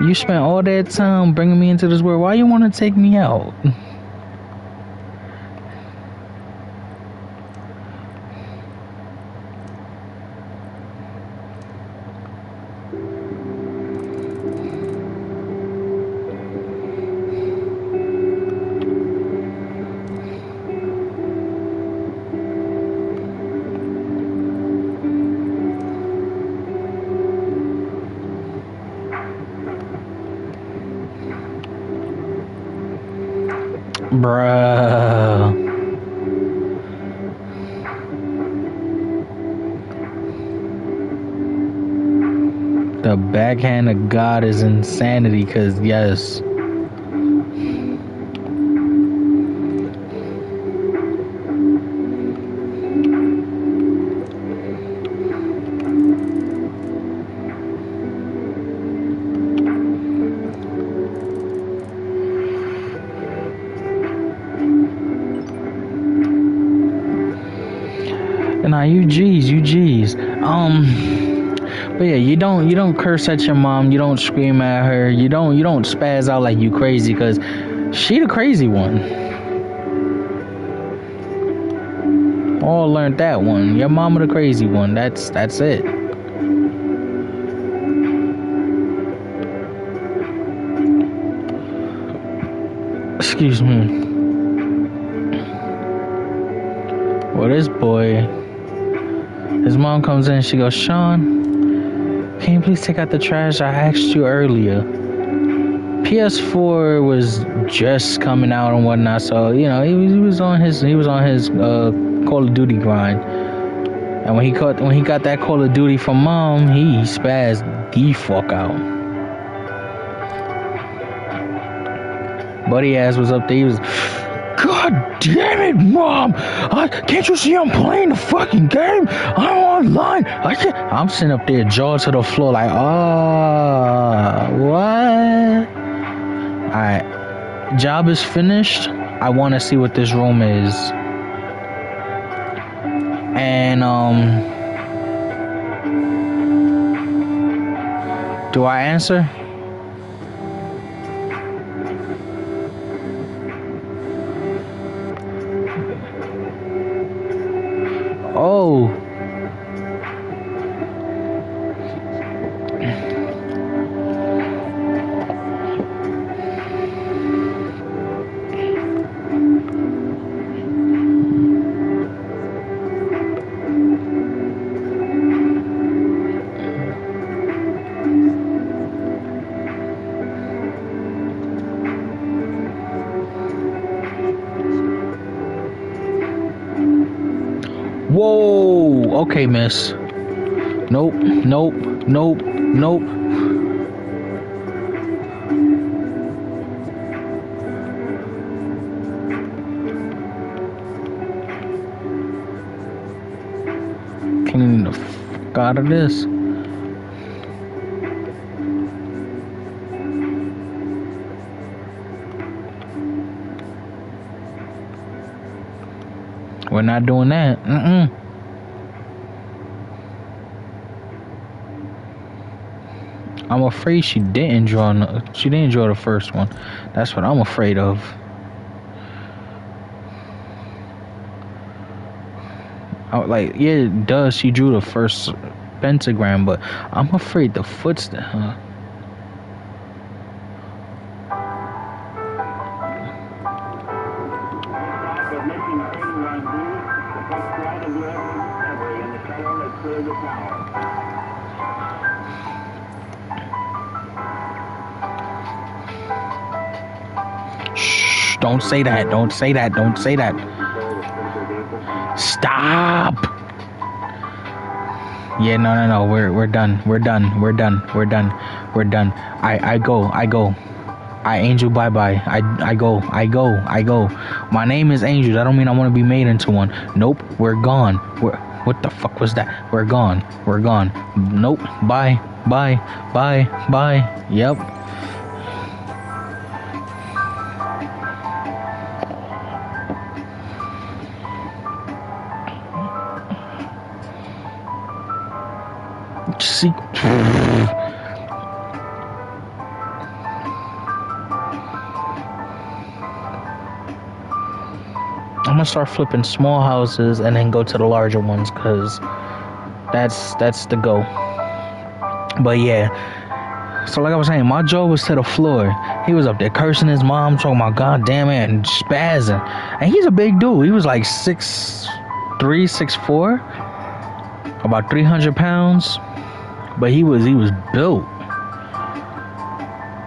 You spent all that time bringing me into this world. Why you want to take me out? Bruh. The backhand of God is insanity, cause yes. Nah, you G's. But yeah, you don't curse at your mom. You don't scream at her. You don't spaz out like you crazy, cause she the crazy one. All learned that one. Your mama the crazy one. That's it. Excuse me. Well, this boy. His mom comes in, she goes, Sean, can you please take out the trash? I asked you earlier. PS4 was just coming out and whatnot, so he was on his Call of Duty grind. And when he got that Call of Duty from mom, he spazzed the fuck out. Buddy ass was up there, he was, God damn it, Mom! Can't you see I'm playing the fucking game? I'm online. I'm sitting up there, jaw to the floor, like, what? Alright. Job is finished. I want to see what this room is. And, do I answer? Oh. Whoa, okay, miss. Nope. Clean the fuck out of this. We're not doing that. I'm afraid she didn't draw the first one. That's what I'm afraid of. Like, yeah, it does. She drew the first pentagram, but I'm afraid the footstep. Shh! Don't say that. Don't say that. Don't say that. Stop. Yeah, no. We're done. We're done. I go. Angel, bye. I go. My name is Angel. That don't mean I want to be made into one. Nope, we're gone. What the fuck was that? We're gone. Nope. Bye. Yep. See. I'm gonna start flipping small houses and then go to the larger ones, cause that's the go. But yeah, so like I was saying, my jaw was to the floor. He was up there cursing his mom, talking about God damn it, and spazzing. And he's a big dude. He was like 6'3", 6'4", about 300 pounds. But he was built.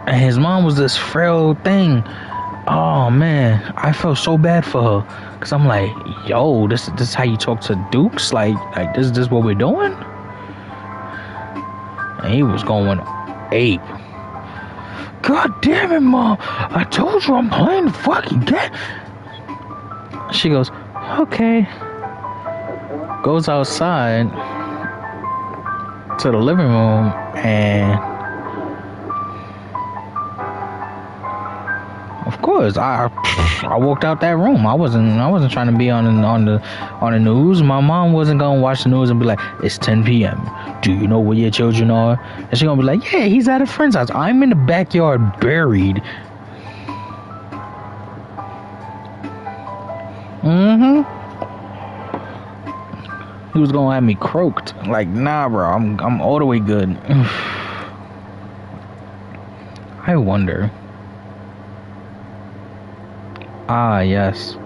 And his mom was this frail thing. Oh man, I felt so bad for her, cause I'm like, yo, this is how you talk to dukes, like this what we're doing. And he was going ape. God damn it, Mom! I told you I'm playing the fucking game. She goes, okay. Goes outside to the living room and. Of course, I walked out that room. I wasn't trying to be on the news. My mom wasn't gonna watch the news and be like, it's 10 p.m. Do you know where your children are? And she gonna be like, yeah, he's at a friend's house. I'm in the backyard buried. He was gonna have me croaked. Like, nah, bro. I'm all the way good. I wonder. Ah, yes.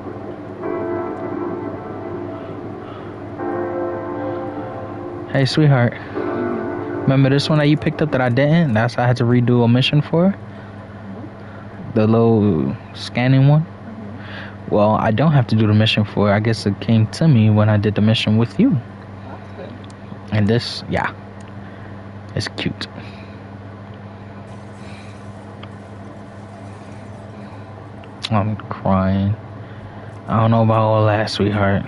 Hey, sweetheart. Remember this one that you picked up that I didn't? That's I had to redo a mission for? The little scanning one? Well, I don't have to do the mission for it. I guess it came to me when I did the mission with you. And this, yeah. It's cute. I'm crying. I don't know about all that, sweetheart.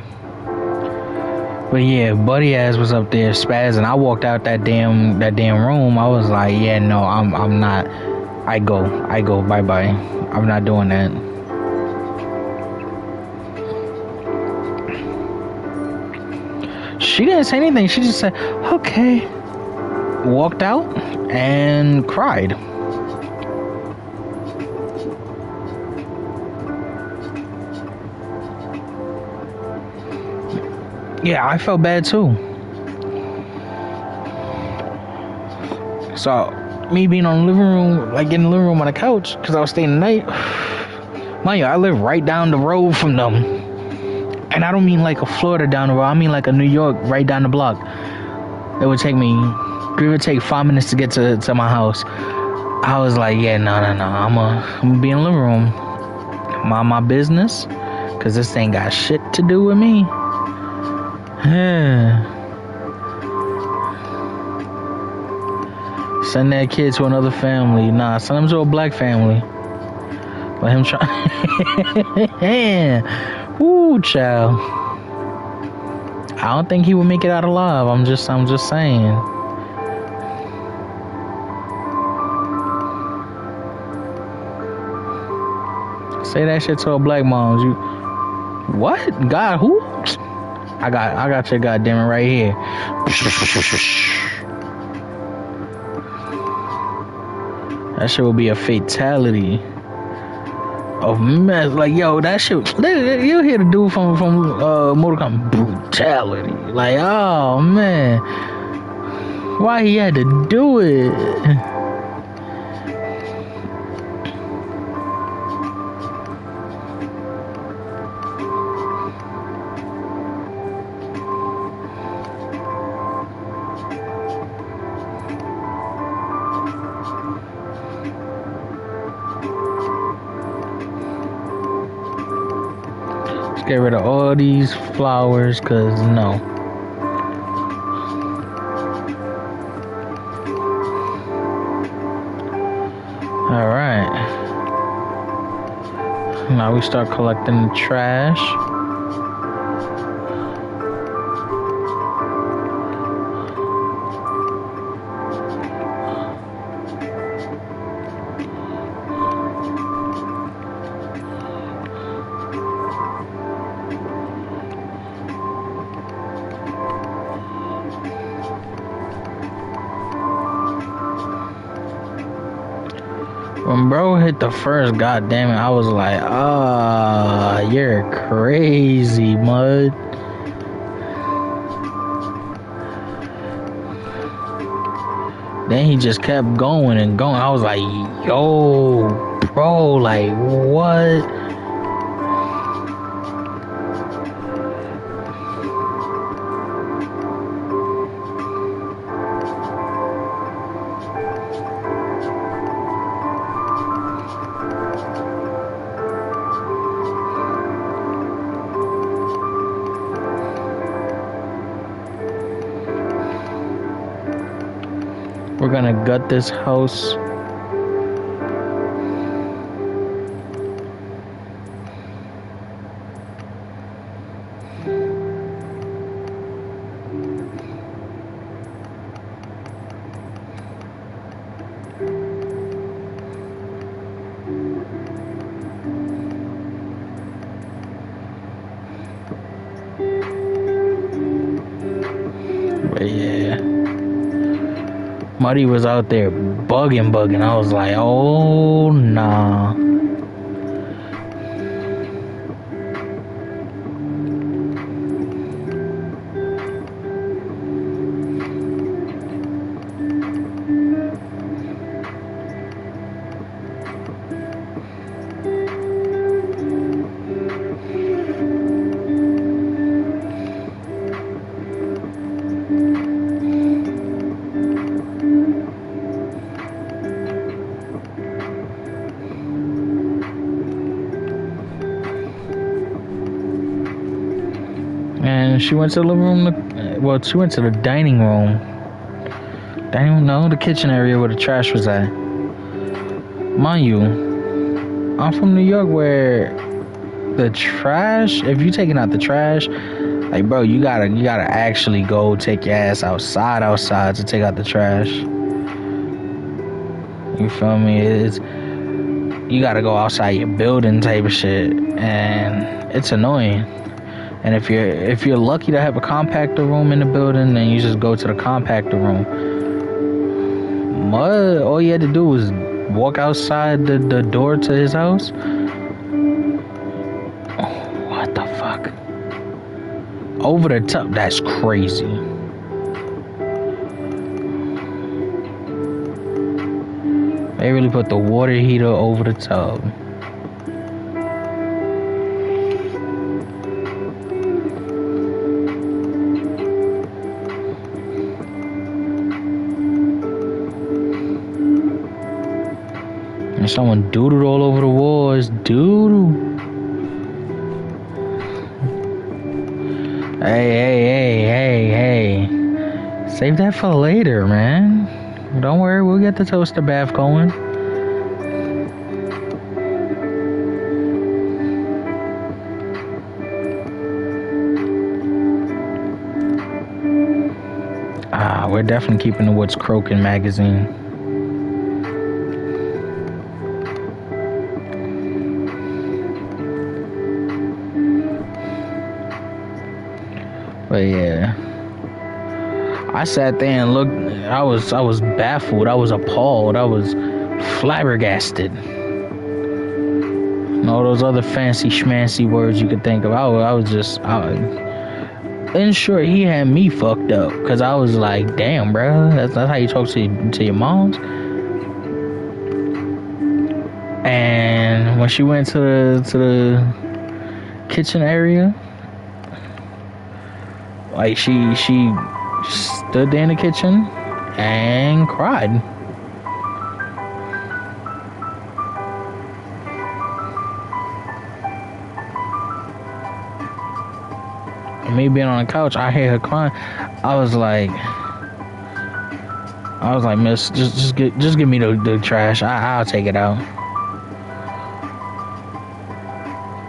But yeah, buddy ass was up there spazzing. I walked out that damn room. I was like, yeah, no, I'm not. I go, bye. I'm not doing that. She didn't say anything. She just said, okay. Walked out and cried. Yeah, I felt bad too. So, me being on the living room, like in the living room on the couch, because I was staying the night. Mind you, I live right down the road from them. And I don't mean like a Florida down the road. I mean like a New York right down the block. It would take me, give or take 5 minutes to get to my house. I was like, yeah, no. I'm gonna be in the living room. Mind my business. Because this ain't got shit to do with me. Send that kid to another family. Nah, send him to a black family. Let him try. Ooh, child. I don't think he would make it out alive. I'm just saying. Say that shit to a black mom. You what? God who? I got your goddamn it right here. That shit would be a fatality. Of mess, like yo, that shit. You hear the dude from Mortal Kombat brutality. Like, oh man, why he had to do it? Get rid of all these flowers, cause no. Alright. Now we start collecting the trash. When bro hit the first, goddamn it, I was like, you're crazy, mud. Then he just kept going and going. I was like, yo, bro, like, what? We're gonna gut this house. But yeah. Muddy was out there bugging. I was like, oh, nah. And she went to the living room. Well, she went to the dining room. The kitchen area where the trash was at. Mind you, I'm from New York, where the trash, if you taking out the trash, like, bro, you gotta actually go take your ass outside to take out the trash. You feel me? You gotta go outside your building type of shit, and it's annoying. And if you're lucky to have a compactor room in the building, then you just go to the compactor room. Mud, all you had to do was walk outside the door to his house. Oh, what the fuck? Over the top, that's crazy. They really put the water heater over the tub. And someone doodled all over the walls. Doodle. Hey. Save that for later, man. Don't worry, we'll get the toaster bath going. We're definitely keeping the What's Croaking magazine. But yeah, I sat there and looked. I was baffled. I was appalled. I was flabbergasted. And all those other fancy schmancy words you could think of. In short, he had me fucked up. Because I was like, damn, bro. That's how you talk to your moms. And when she went to the kitchen area, like she stood there in the kitchen and cried. And me being on the couch, I hear her crying. I was like, miss, just give me the trash. I'll take it out.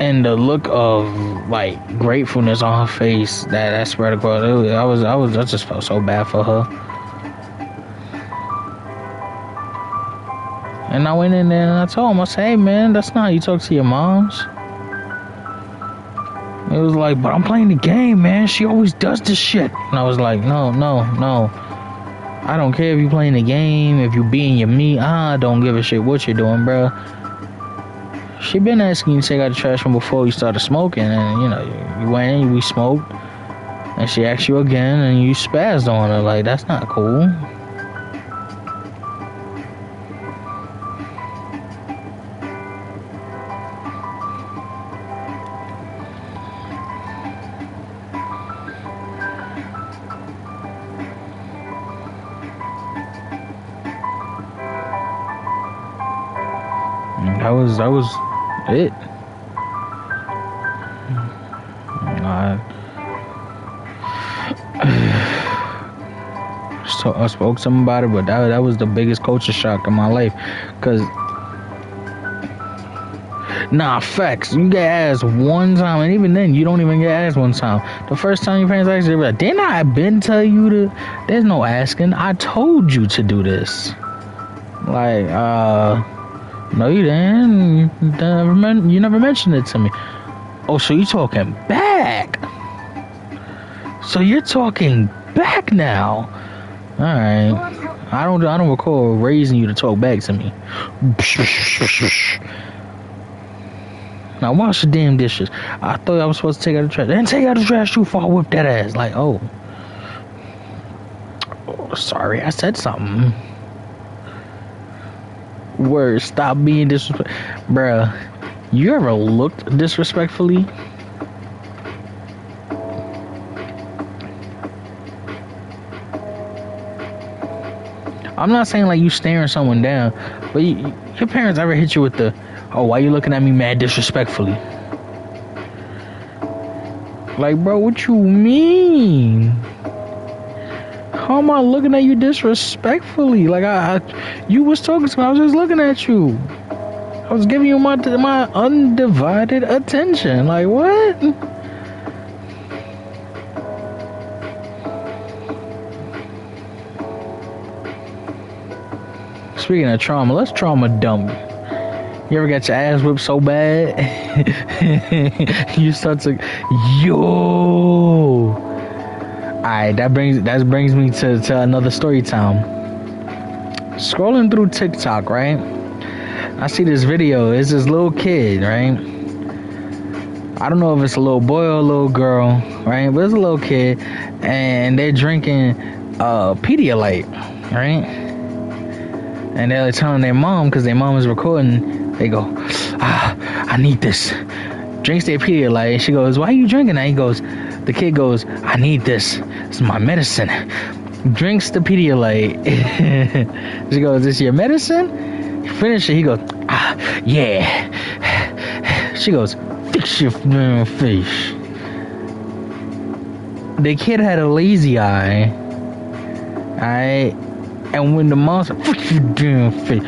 And the look of like gratefulness on her face that spread across, I just felt so bad for her. And I went in there and I told him, I said, hey man, that's not how you talk to your moms. It was like, but I'm playing the game, man. She always does this shit. And I was like, no. I don't care if you playing the game, if you being your meat. I don't give a shit what you're doing, bro. She been asking you to take out the trash from before you started smoking, and you went in, we smoked, and she asked you again, and you spazzed on her. Like, that's not cool. That was it. I spoke to him about it, but that was the biggest culture shock in my life. Cause facts. You get asked one time, and even then, you don't even get asked one time. The first time your parents ask you, they're like, didn't I been tell you to? There's no asking. I told you to do this. Like, no, you didn't. You never mentioned it to me. Oh, so you talking back? So you're talking back now? All right. I don't recall raising you to talk back to me. Now wash the damn dishes. I thought I was supposed to take out the trash. Then take out the trash too far. Whip that ass. Like, oh, sorry, I said something. Word, stop being disrespectful. Bruh, you ever looked disrespectfully? I'm not saying like you staring someone down, but your parents ever hit you with the, oh, why you looking at me mad disrespectfully? Like, bro, what you mean? How am I looking at you disrespectfully? Like, you was talking to me, I was just looking at you. I was giving you my undivided attention. Like, what? Speaking of trauma, let's trauma dump. You ever got your ass whipped so bad? You start to, yo. Alright, that brings me to another story time. Scrolling through TikTok, right? I see this video. It's this little kid, right? I don't know if it's a little boy or a little girl, right? But it's a little kid, and they're drinking Pedialyte, right? And they're telling their mom, because their mom is recording, they go, I need this. Drinks their Pedialyte, and she goes, why are you drinking that? The kid goes, I need this. This is my medicine. Drinks the Pedialyte. She goes, this your medicine? Finish it. He goes, yeah. She goes, fix your face. The kid had a lazy eye. Alright? And when the mom said, fix your damn face,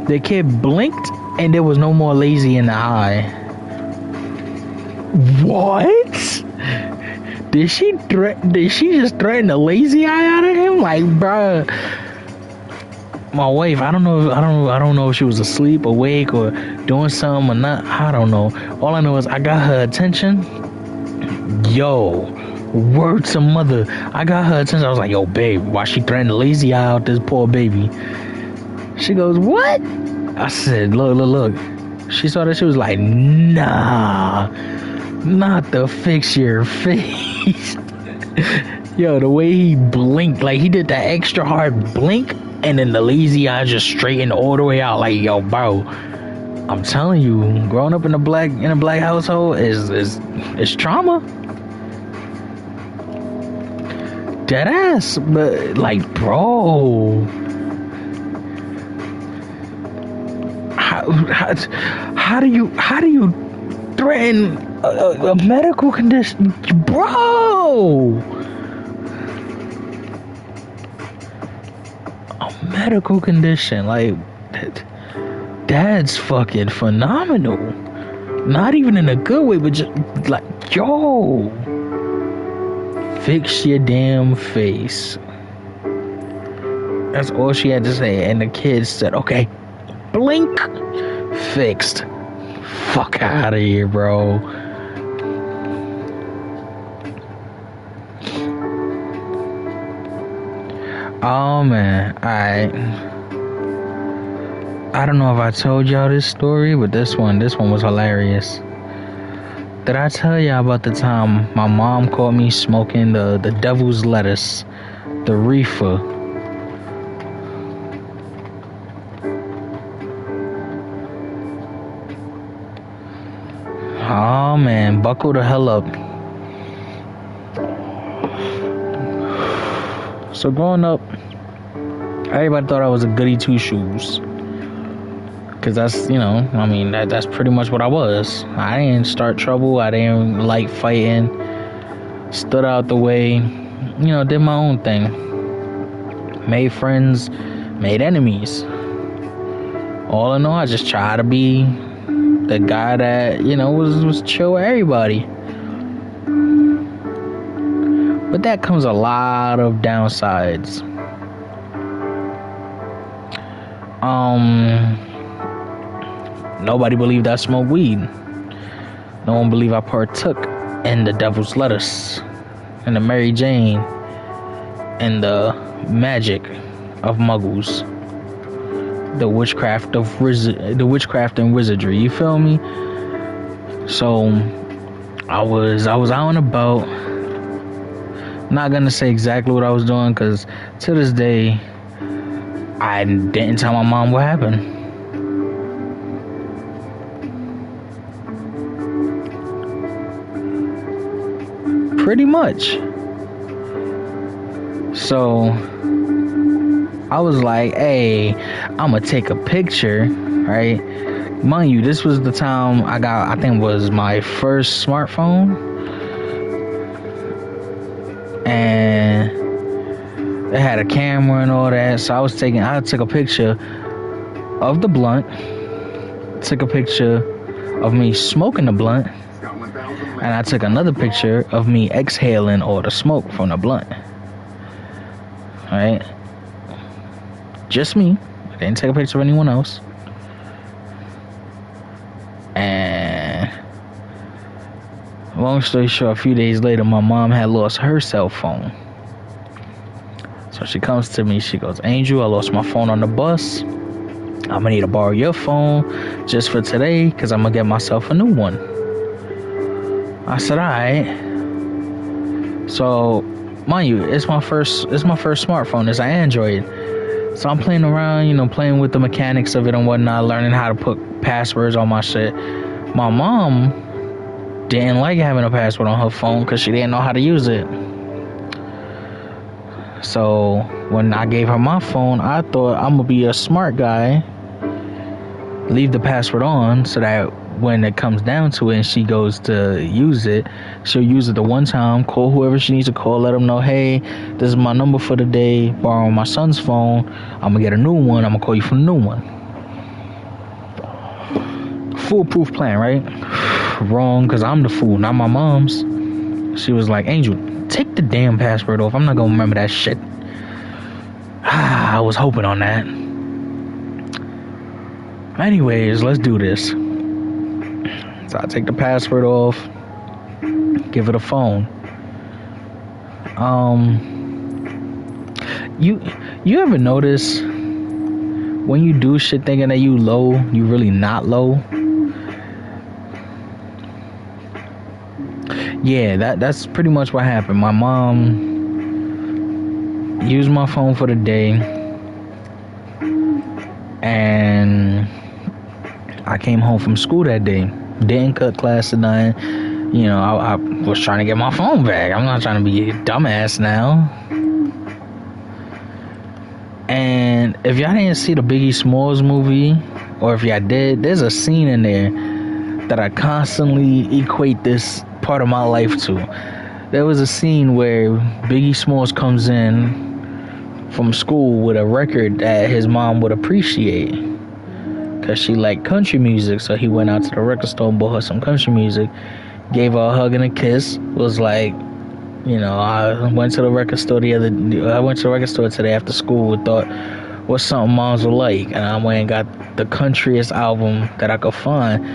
the kid blinked and there was no more lazy in the eye. What? Did she just threaten a lazy eye out of him? Like, bruh. My wife, I don't know if she was asleep, awake, or doing something or not. I don't know. All I know is I got her attention. Yo, word to mother. I got her attention. I was like, yo, babe, why she threatening a lazy eye out this poor baby? She goes, what? I said, look. She saw that, she was like, nah, not to fix your face. Yo, the way he blinked, like he did that extra hard blink, and then the lazy eye just straightened all the way out. Like, yo, bro, I'm telling you, growing up in a black household is trauma. Dead ass, but like, bro, how do you threaten a medical condition, bro? A medical condition, like, that's fucking phenomenal. Not even in a good way, but just like, yo, fix your damn face. That's all she had to say. And the kids said, okay, blink, fixed. Fuck out of here, bro. Oh man, alright. I don't know if I told y'all this story, but this one was hilarious. Did I tell y'all about the time my mom caught me smoking the devil's lettuce, the reefer? Oh man, buckle the hell up. So growing up, everybody thought I was a goody two shoes. Cause that's, I mean, that's pretty much what I was. I didn't start trouble. I didn't like fighting. Stood out the way. Did my own thing. Made friends, made enemies. All in all, I just tried to be the guy that, was chill with everybody. But that comes a lot of downsides. Nobody believed I smoked weed. No one believed I partook in the devil's lettuce, and the Mary Jane, and the magic of muggles, the witchcraft and wizardry. You feel me? So I was out and about. Not gonna say exactly what I was doing, because to this day I didn't tell my mom what happened. Pretty much. So I was like, hey, I'm gonna take a picture, right? Mind you, this was the time I think it was my first smartphone. And it had a camera and all that. So I took a picture of the blunt. Took a picture of me smoking the blunt. And I took another picture of me exhaling all the smoke from the blunt. Alright? Just me. I didn't take a picture of anyone else. And long story short, a few days later, my mom had lost her cell phone. So she comes to me, she goes, Angel, I lost my phone on the bus. I'm gonna need to borrow your phone just for today, because I'm gonna get myself a new one. I said, alright. So, mind you, it's my first smartphone. It's an Android. So I'm playing around, playing with the mechanics of it and whatnot, learning how to put passwords on my shit. My mom didn't like having a password on her phone because she didn't know how to use it. So when I gave her my phone, I thought I'm gonna be a smart guy, leave the password on so that when it comes down to it and she goes to use it, she'll use it the one time, call whoever she needs to call, let them know, hey, this is my number for the day, borrow my son's phone, I'm gonna get a new one, I'm gonna call you from the new one. Foolproof plan, right? Wrong, because I'm the fool, not my mom's. She was like, Angel, take the damn password off, I'm not gonna remember that shit. I was hoping on that. Anyways, let's do this. So I take the password off, give it a phone. You ever notice when you do shit thinking that you low, you really not low. Yeah, that's pretty much what happened. My mom used my phone for the day, and I came home from school that day. Didn't cut class or nothing. You know, I was trying to get my phone back. I'm not trying to be a dumbass now. And if y'all didn't see the Biggie Smalls movie, or if y'all did, there's a scene in there that I constantly equate this part of my life to. There was a scene where Biggie Smalls comes in from school with a record that his mom would appreciate, because she liked country music. So he went out to the record store and bought her some country music, gave her a hug and a kiss, was like, you know, I went to the record store today after school and thought, what's something moms would like? And I went and got the countryest album that I could find.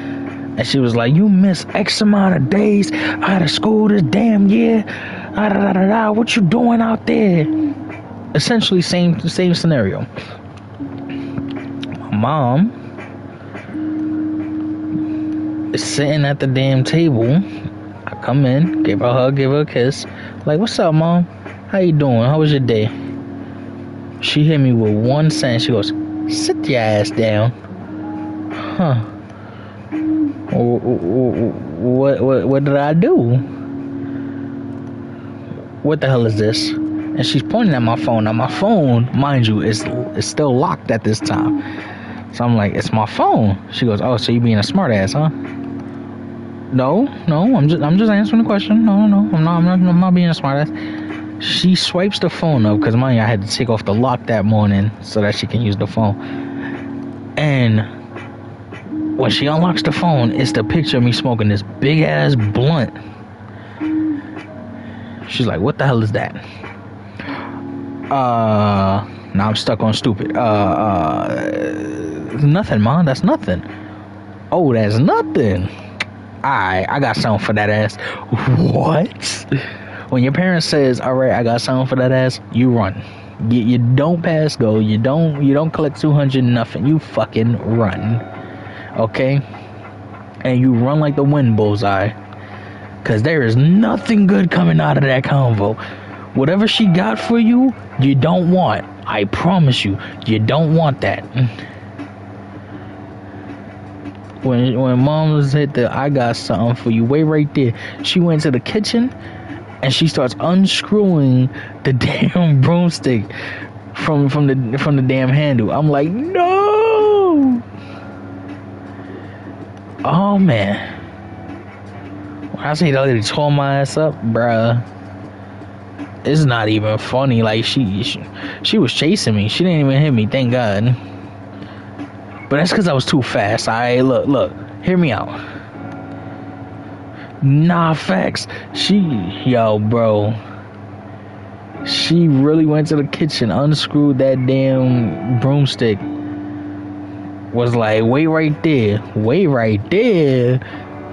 And she was like, you miss X amount of days out of school this damn year. What you doing out there? Essentially, same scenario. My mom is sitting at the damn table. I come in, gave her a hug, gave her a kiss. Like, what's up, Mom? How you doing? How was your day? She hit me with one sentence. She goes, sit your ass down. Huh. What did I do? What the hell is this? And she's pointing at my phone. Now, my phone, mind you, is still locked at this time. So I'm like, it's my phone. She goes, oh, so you being a smart ass, huh? No, I'm just answering the question. No, I'm not being a smart ass. She swipes the phone up, because I had to take off the lock that morning so that she can use the phone. And when she unlocks the phone, it's the picture of me smoking this big ass blunt. She's like, what the hell is that? Now I'm stuck on stupid. Nothing, Mom. That's nothing. Oh, that's nothing. Alright, I got something for that ass. What? When your parent says, alright, I got something for that ass, you run. You don't pass go. You don't collect 200, nothing. You fucking run. Okay? And you run like the wind, bullseye. Because there is nothing good coming out of that convo. Whatever she got for you, you don't want. I promise you, you don't want that. When Mom was hit the I got something for you, wait right there. She went to the kitchen and she starts unscrewing the damn broomstick from the damn handle. I'm like, no. Oh man. When I say that lady tore my ass up, bruh, it's not even funny. Like she was chasing me. She didn't even hit me, thank God. But that's because I was too fast. Alright, look, hear me out. Nah, facts. She really went to the kitchen, unscrewed that damn broomstick. Was like, wait right there.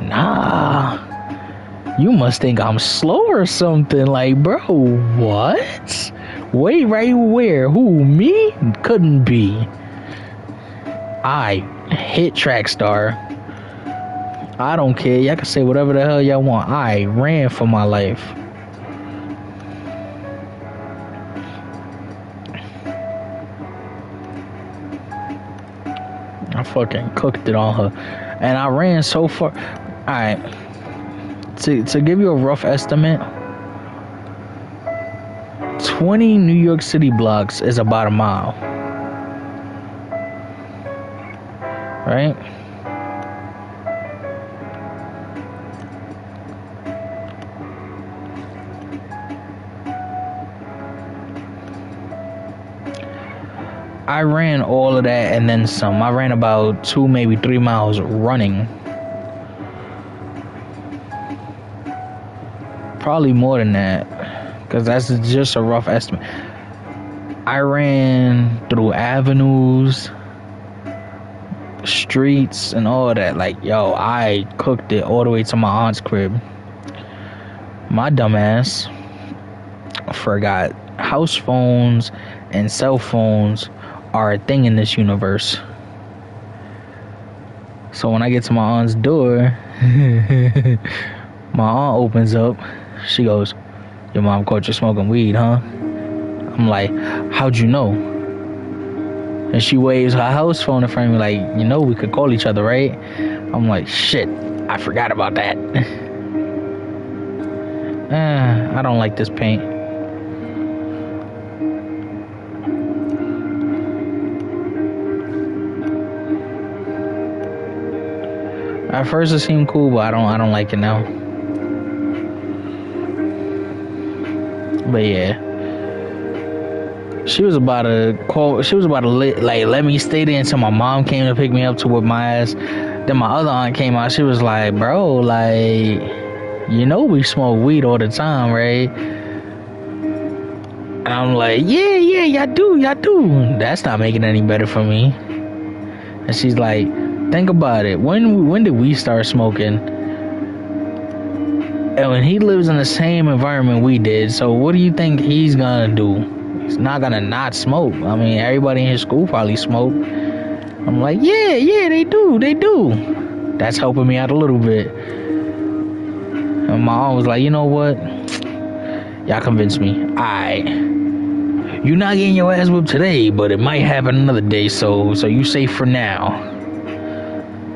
Nah. You must think I'm slow or something. Like, bro, what? Wait right where? Who, me? Couldn't be. I hit track star. I don't care. Y'all can say whatever the hell y'all want. I ran for my life. I fucking cooked it on her. And I ran so far. Alright. To give you a rough estimate, 20 New York City blocks is about a mile. Right? I ran all of that and then some. I ran about 2, maybe 3 miles running. Probably more than that, because that's just a rough estimate. I ran through avenues, streets, and all that. Like, yo, I cooked it all the way to my aunt's crib. My dumbass forgot house phones and cell phones are a thing in this universe. So when I get to my aunt's door, my aunt opens up. She goes, "Your mom caught you smoking weed, huh?" I'm like, "How'd you know?" And she waves her house phone in front of me like, we could call each other, right? I'm like, shit, I forgot about that. I don't like this paint. At first it seemed cool, but I don't like it now. But yeah. She was about to let me stay there until my mom came to pick me up to whip my ass. Then my other aunt came out. She was like, "Bro, like, we smoke weed all the time, right?" And I'm like, yeah, y'all do. That's not making it any better for me. And she's like, think about it. When did we start smoking? And when he lives in the same environment we did, so what do you think he's gonna do? He's not gonna not smoke. I mean, everybody in his school probably smoke. I'm like, yeah, they do. That's helping me out a little bit. And my aunt was like, you know what? Y'all convinced me. Alright. You're not getting your ass whipped today, but it might happen another day, so you safe for now.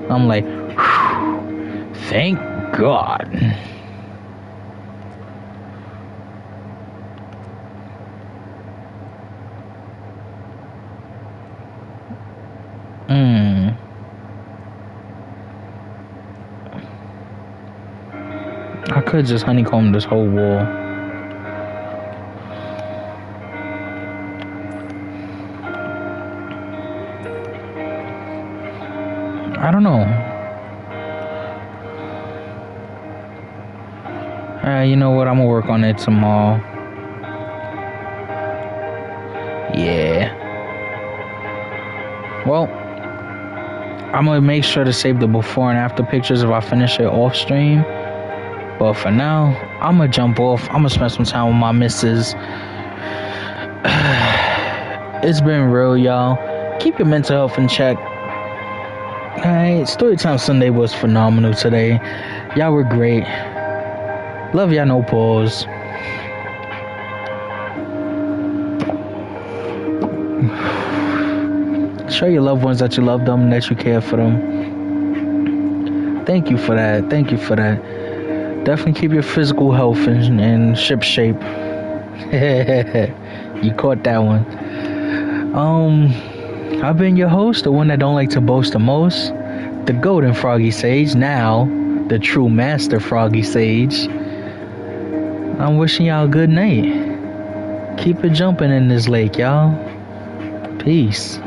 I'm like, whew, thank God. I could just honeycomb this whole wall. I don't know. You know what? I'm gonna work on it tomorrow. Yeah. Well, I'm gonna make sure to save the before and after pictures if I finish it off stream. But for now, I'm gonna jump off. I'm gonna spend some time with my missus. It's been real, y'all. Keep your mental health in check. Alright, Storytime Sunday was phenomenal today. Y'all were great. Love y'all, no pause. Show your loved ones that you love them, that you care for them. Thank you for that. Definitely keep your physical health in ship shape. You caught that one. I've been your host, the one that don't like to boast the most, the golden froggy sage, now the true master froggy sage. I'm wishing y'all a good night. Keep it jumping in this lake, y'all. Peace.